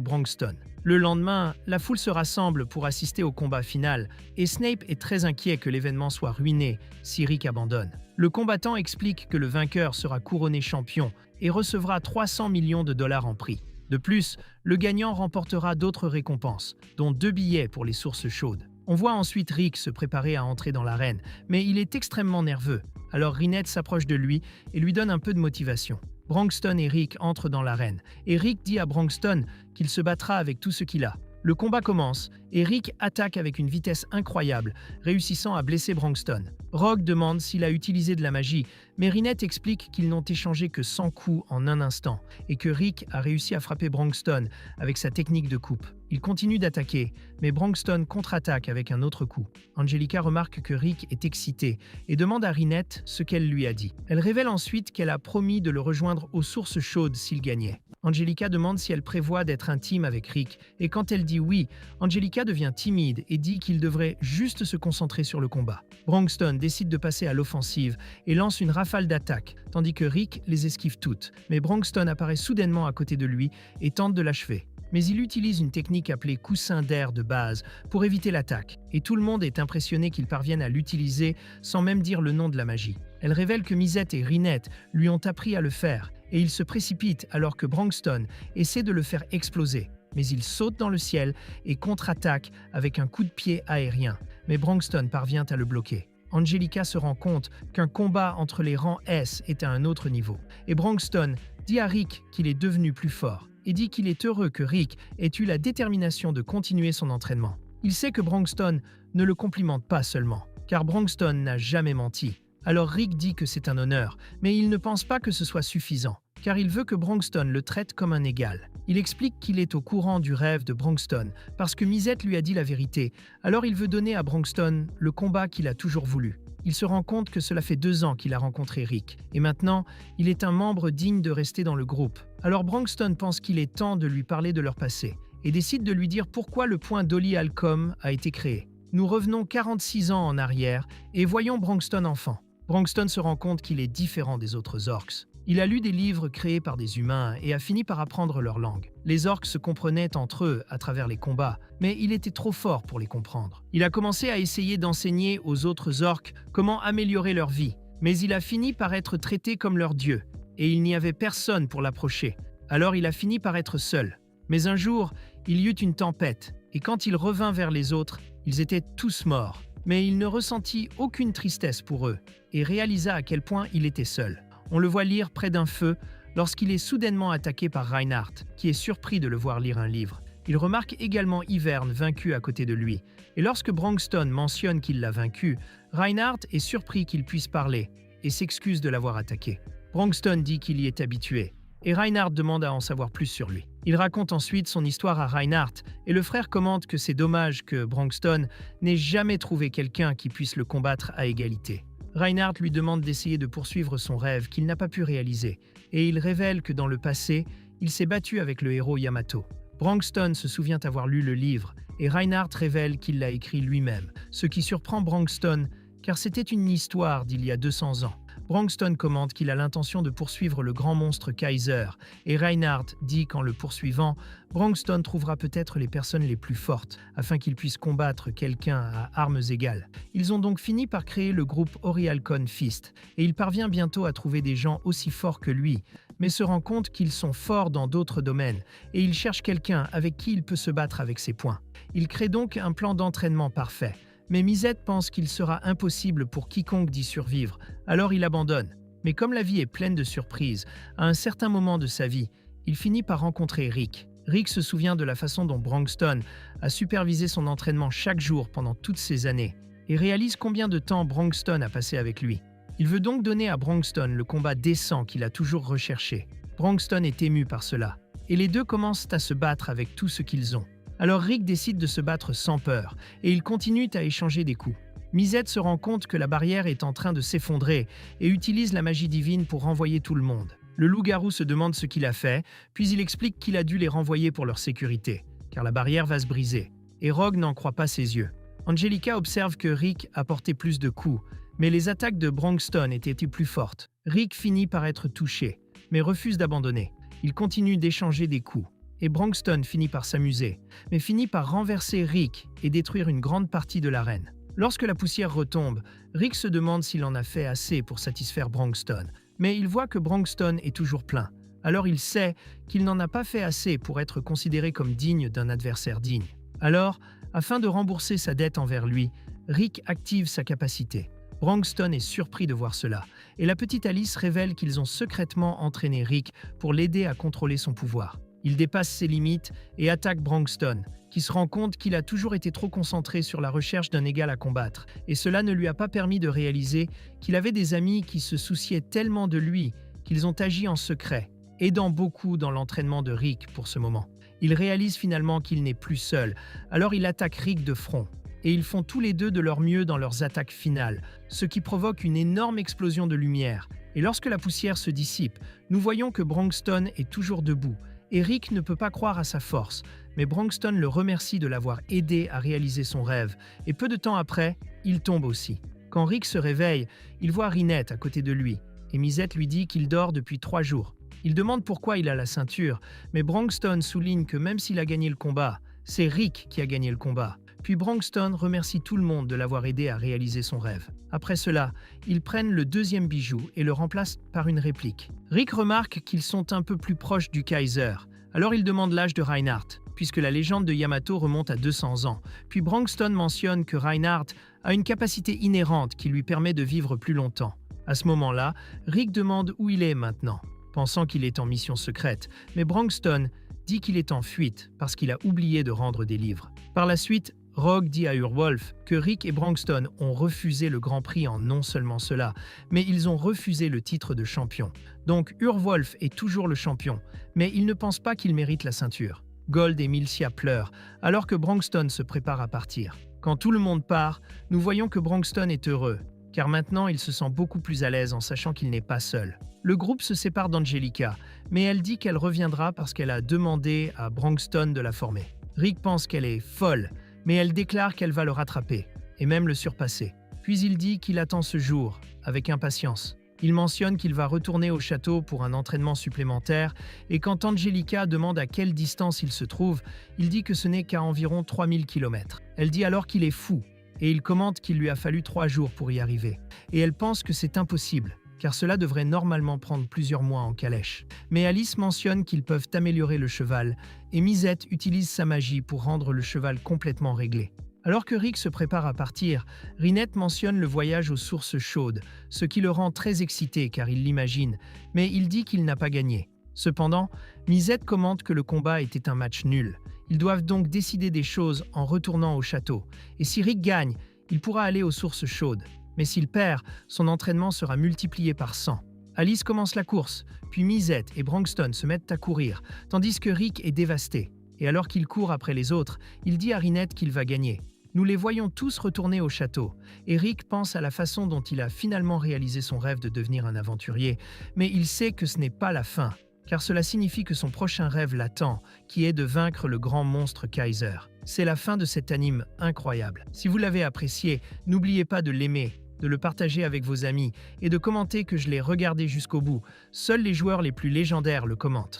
Speaker 1: Bronxton. Le lendemain, la foule se rassemble pour assister au combat final, et Snape est très inquiet que l'événement soit ruiné si Rick abandonne. Le combattant explique que le vainqueur sera couronné champion et recevra 300 millions de dollars en prix. De plus, le gagnant remportera d'autres récompenses, dont 2 billets pour les sources chaudes. On voit ensuite Rick se préparer à entrer dans l'arène, mais il est extrêmement nerveux. Alors Rinette s'approche de lui et lui donne un peu de motivation. Bronxton et Rick entrent dans l'arène, et Rick dit à Bronxton qu'il se battra avec tout ce qu'il a. Le combat commence, et Rick attaque avec une vitesse incroyable, réussissant à blesser Bronxton. Rogue demande s'il a utilisé de la magie, mais Rinette explique qu'ils n'ont échangé que 100 coups en un instant, et que Rick a réussi à frapper Bronxton avec sa technique de coupe. Il continue d'attaquer, mais Bronxton contre-attaque avec un autre coup. Angelica remarque que Rick est excité et demande à Rinette ce qu'elle lui a dit. Elle révèle ensuite qu'elle a promis de le rejoindre aux sources chaudes s'il gagnait. Angelica demande si elle prévoit d'être intime avec Rick, et quand elle dit oui, Angelica devient timide et dit qu'il devrait juste se concentrer sur le combat. Bronxton décide de passer à l'offensive et lance une rafale d'attaques, tandis que Rick les esquive toutes. Mais Bronxton apparaît soudainement à côté de lui et tente de l'achever. Mais il utilise une technique appelée coussin d'air de base pour éviter l'attaque, et tout le monde est impressionné qu'il parvienne à l'utiliser sans même dire le nom de la magie. Elle révèle que Misette et Rinette lui ont appris à le faire, et il se précipite alors que Bronxton essaie de le faire exploser. Mais il saute dans le ciel et contre-attaque avec un coup de pied aérien. Mais Bronxton parvient à le bloquer. Angelica se rend compte qu'un combat entre les rangs S est à un autre niveau. Et Bronxton dit à Rick qu'il est devenu plus fort et dit qu'il est heureux que Rick ait eu la détermination de continuer son entraînement. Il sait que Bronxton ne le complimente pas seulement, car Bronxton n'a jamais menti. Alors Rick dit que c'est un honneur, mais il ne pense pas que ce soit suffisant, car il veut que Bronxton le traite comme un égal. Il explique qu'il est au courant du rêve de Bronxton parce que Misette lui a dit la vérité, alors il veut donner à Bronxton le combat qu'il a toujours voulu. Il se rend compte que cela fait 2 ans qu'il a rencontré Rick, et maintenant, il est un membre digne de rester dans le groupe. Alors Bronxton pense qu'il est temps de lui parler de leur passé, et décide de lui dire pourquoi le point Dolly Halcombe a été créé. Nous revenons 46 ans en arrière et voyons Bronxton enfant. Bronxton se rend compte qu'il est différent des autres orques. Il a lu des livres créés par des humains et a fini par apprendre leur langue. Les orques se comprenaient entre eux à travers les combats, mais il était trop fort pour les comprendre. Il a commencé à essayer d'enseigner aux autres orques comment améliorer leur vie, mais il a fini par être traité comme leur dieu, et il n'y avait personne pour l'approcher. Alors il a fini par être seul. Mais un jour, il y eut une tempête, et quand il revint vers les autres, ils étaient tous morts. Mais il ne ressentit aucune tristesse pour eux, et réalisa à quel point il était seul. On le voit lire près d'un feu lorsqu'il est soudainement attaqué par Reinhardt, qui est surpris de le voir lire un livre. Il remarque également Ivern vaincu à côté de lui. Et lorsque Bronxton mentionne qu'il l'a vaincu, Reinhardt est surpris qu'il puisse parler et s'excuse de l'avoir attaqué. Bronxton dit qu'il y est habitué, et Reinhardt demande à en savoir plus sur lui. Il raconte ensuite son histoire à Reinhardt, et le frère commente que c'est dommage que Bronxton n'ait jamais trouvé quelqu'un qui puisse le combattre à égalité. Reinhardt lui demande d'essayer de poursuivre son rêve qu'il n'a pas pu réaliser, et il révèle que dans le passé, il s'est battu avec le héros Yamato. Bronxton se souvient avoir lu le livre, et Reinhardt révèle qu'il l'a écrit lui-même, ce qui surprend Bronxton, car c'était une histoire d'il y a 200 ans. Bronxton commente qu'il a l'intention de poursuivre le grand monstre Kaiser, et Reinhardt dit qu'en le poursuivant, Bronxton trouvera peut-être les personnes les plus fortes, afin qu'il puisse combattre quelqu'un à armes égales. Ils ont donc fini par créer le groupe Orihalcon Fist, et il parvient bientôt à trouver des gens aussi forts que lui, mais se rend compte qu'ils sont forts dans d'autres domaines, et il cherche quelqu'un avec qui il peut se battre avec ses poings. Il crée donc un plan d'entraînement parfait. Mais Misette pense qu'il sera impossible pour quiconque d'y survivre, alors il abandonne. Mais comme la vie est pleine de surprises, à un certain moment de sa vie, il finit par rencontrer Rick. Rick se souvient de la façon dont Bronxton a supervisé son entraînement chaque jour pendant toutes ces années, et réalise combien de temps Bronxton a passé avec lui. Il veut donc donner à Bronxton le combat décent qu'il a toujours recherché. Bronxton est ému par cela, et les deux commencent à se battre avec tout ce qu'ils ont. Alors Rick décide de se battre sans peur, et ils continuent à échanger des coups. Misette se rend compte que la barrière est en train de s'effondrer et utilise la magie divine pour renvoyer tout le monde. Le loup-garou se demande ce qu'il a fait, puis il explique qu'il a dû les renvoyer pour leur sécurité, car la barrière va se briser. Et Rogue n'en croit pas ses yeux. Angelica observe que Rick a porté plus de coups, mais les attaques de Bronxton étaient plus fortes. Rick finit par être touché, mais refuse d'abandonner. Il continue d'échanger des coups. Et Bronxton finit par s'amuser, mais finit par renverser Rick et détruire une grande partie de l'arène. Lorsque la poussière retombe, Rick se demande s'il en a fait assez pour satisfaire Bronxton, mais il voit que Bronxton est toujours plein. Alors il sait qu'il n'en a pas fait assez pour être considéré comme digne d'un adversaire digne. Alors, afin de rembourser sa dette envers lui, Rick active sa capacité. Bronxton est surpris de voir cela, et la petite Alice révèle qu'ils ont secrètement entraîné Rick pour l'aider à contrôler son pouvoir. Il dépasse ses limites et attaque Bronxton, qui se rend compte qu'il a toujours été trop concentré sur la recherche d'un égal à combattre, et cela ne lui a pas permis de réaliser qu'il avait des amis qui se souciaient tellement de lui qu'ils ont agi en secret, aidant beaucoup dans l'entraînement de Rick pour ce moment. Il réalise finalement qu'il n'est plus seul, alors il attaque Rick de front, et ils font tous les deux de leur mieux dans leurs attaques finales, ce qui provoque une énorme explosion de lumière. Et lorsque la poussière se dissipe, nous voyons que Bronxton est toujours debout, et Rick ne peut pas croire à sa force, mais Bronxton le remercie de l'avoir aidé à réaliser son rêve, et peu de temps après, il tombe aussi. Quand Rick se réveille, il voit Rinette à côté de lui, et Misette lui dit qu'il dort depuis 3 jours. Il demande pourquoi il a la ceinture, mais Bronxton souligne que même s'il a gagné le combat, c'est Rick qui a gagné le combat. Puis Bronxton remercie tout le monde de l'avoir aidé à réaliser son rêve. Après cela, ils prennent le 2e bijou et le remplacent par une réplique. Rick remarque qu'ils sont un peu plus proches du Kaiser, alors il demande l'âge de Reinhardt, puisque la légende de Yamato remonte à 200 ans. Puis Bronxton mentionne que Reinhardt a une capacité inhérente qui lui permet de vivre plus longtemps. À ce moment-là, Rick demande où il est maintenant, pensant qu'il est en mission secrète, mais Bronxton dit qu'il est en fuite parce qu'il a oublié de rendre des livres. Par la suite, Rogue dit à Urwolf que Rick et Brankston ont refusé le Grand Prix en non seulement cela, mais ils ont refusé le titre de champion. Donc Urwolf est toujours le champion, mais il ne pense pas qu'il mérite la ceinture. Gold et Milcia pleurent, alors que Brankston se prépare à partir. Quand tout le monde part, nous voyons que Brankston est heureux, car maintenant il se sent beaucoup plus à l'aise en sachant qu'il n'est pas seul. Le groupe se sépare d'Angelica, mais elle dit qu'elle reviendra parce qu'elle a demandé à Brankston de la former. Rick pense qu'elle est folle, mais elle déclare qu'elle va le rattraper, et même le surpasser. Puis il dit qu'il attend ce jour, avec impatience. Il mentionne qu'il va retourner au château pour un entraînement supplémentaire, et quand Angelica demande à quelle distance il se trouve, il dit que ce n'est qu'à environ 3000 km. Elle dit alors qu'il est fou, et il commente qu'il lui a fallu 3 jours pour y arriver. Et elle pense que c'est impossible, car cela devrait normalement prendre plusieurs mois en calèche. Mais Alice mentionne qu'ils peuvent améliorer le cheval, et Misette utilise sa magie pour rendre le cheval complètement réglé. Alors que Rick se prépare à partir, Rinette mentionne le voyage aux sources chaudes, ce qui le rend très excité car il l'imagine, mais il dit qu'il n'a pas gagné. Cependant, Misette commente que le combat était un match nul. Ils doivent donc décider des choses en retournant au château, et si Rick gagne, il pourra aller aux sources chaudes. Mais s'il perd, son entraînement sera multiplié par 100. Alice commence la course, puis Misette et Brankston se mettent à courir, tandis que Rick est dévasté. Et alors qu'il court après les autres, il dit à Rinette qu'il va gagner. Nous les voyons tous retourner au château, et Rick pense à la façon dont il a finalement réalisé son rêve de devenir un aventurier, mais il sait que ce n'est pas la fin, car cela signifie que son prochain rêve l'attend, qui est de vaincre le grand monstre Kaiser. C'est la fin de cet anime incroyable. Si vous l'avez apprécié, n'oubliez pas de l'aimer, de le partager avec vos amis et de commenter que je l'ai regardé jusqu'au bout. Seuls les joueurs les plus légendaires le commentent.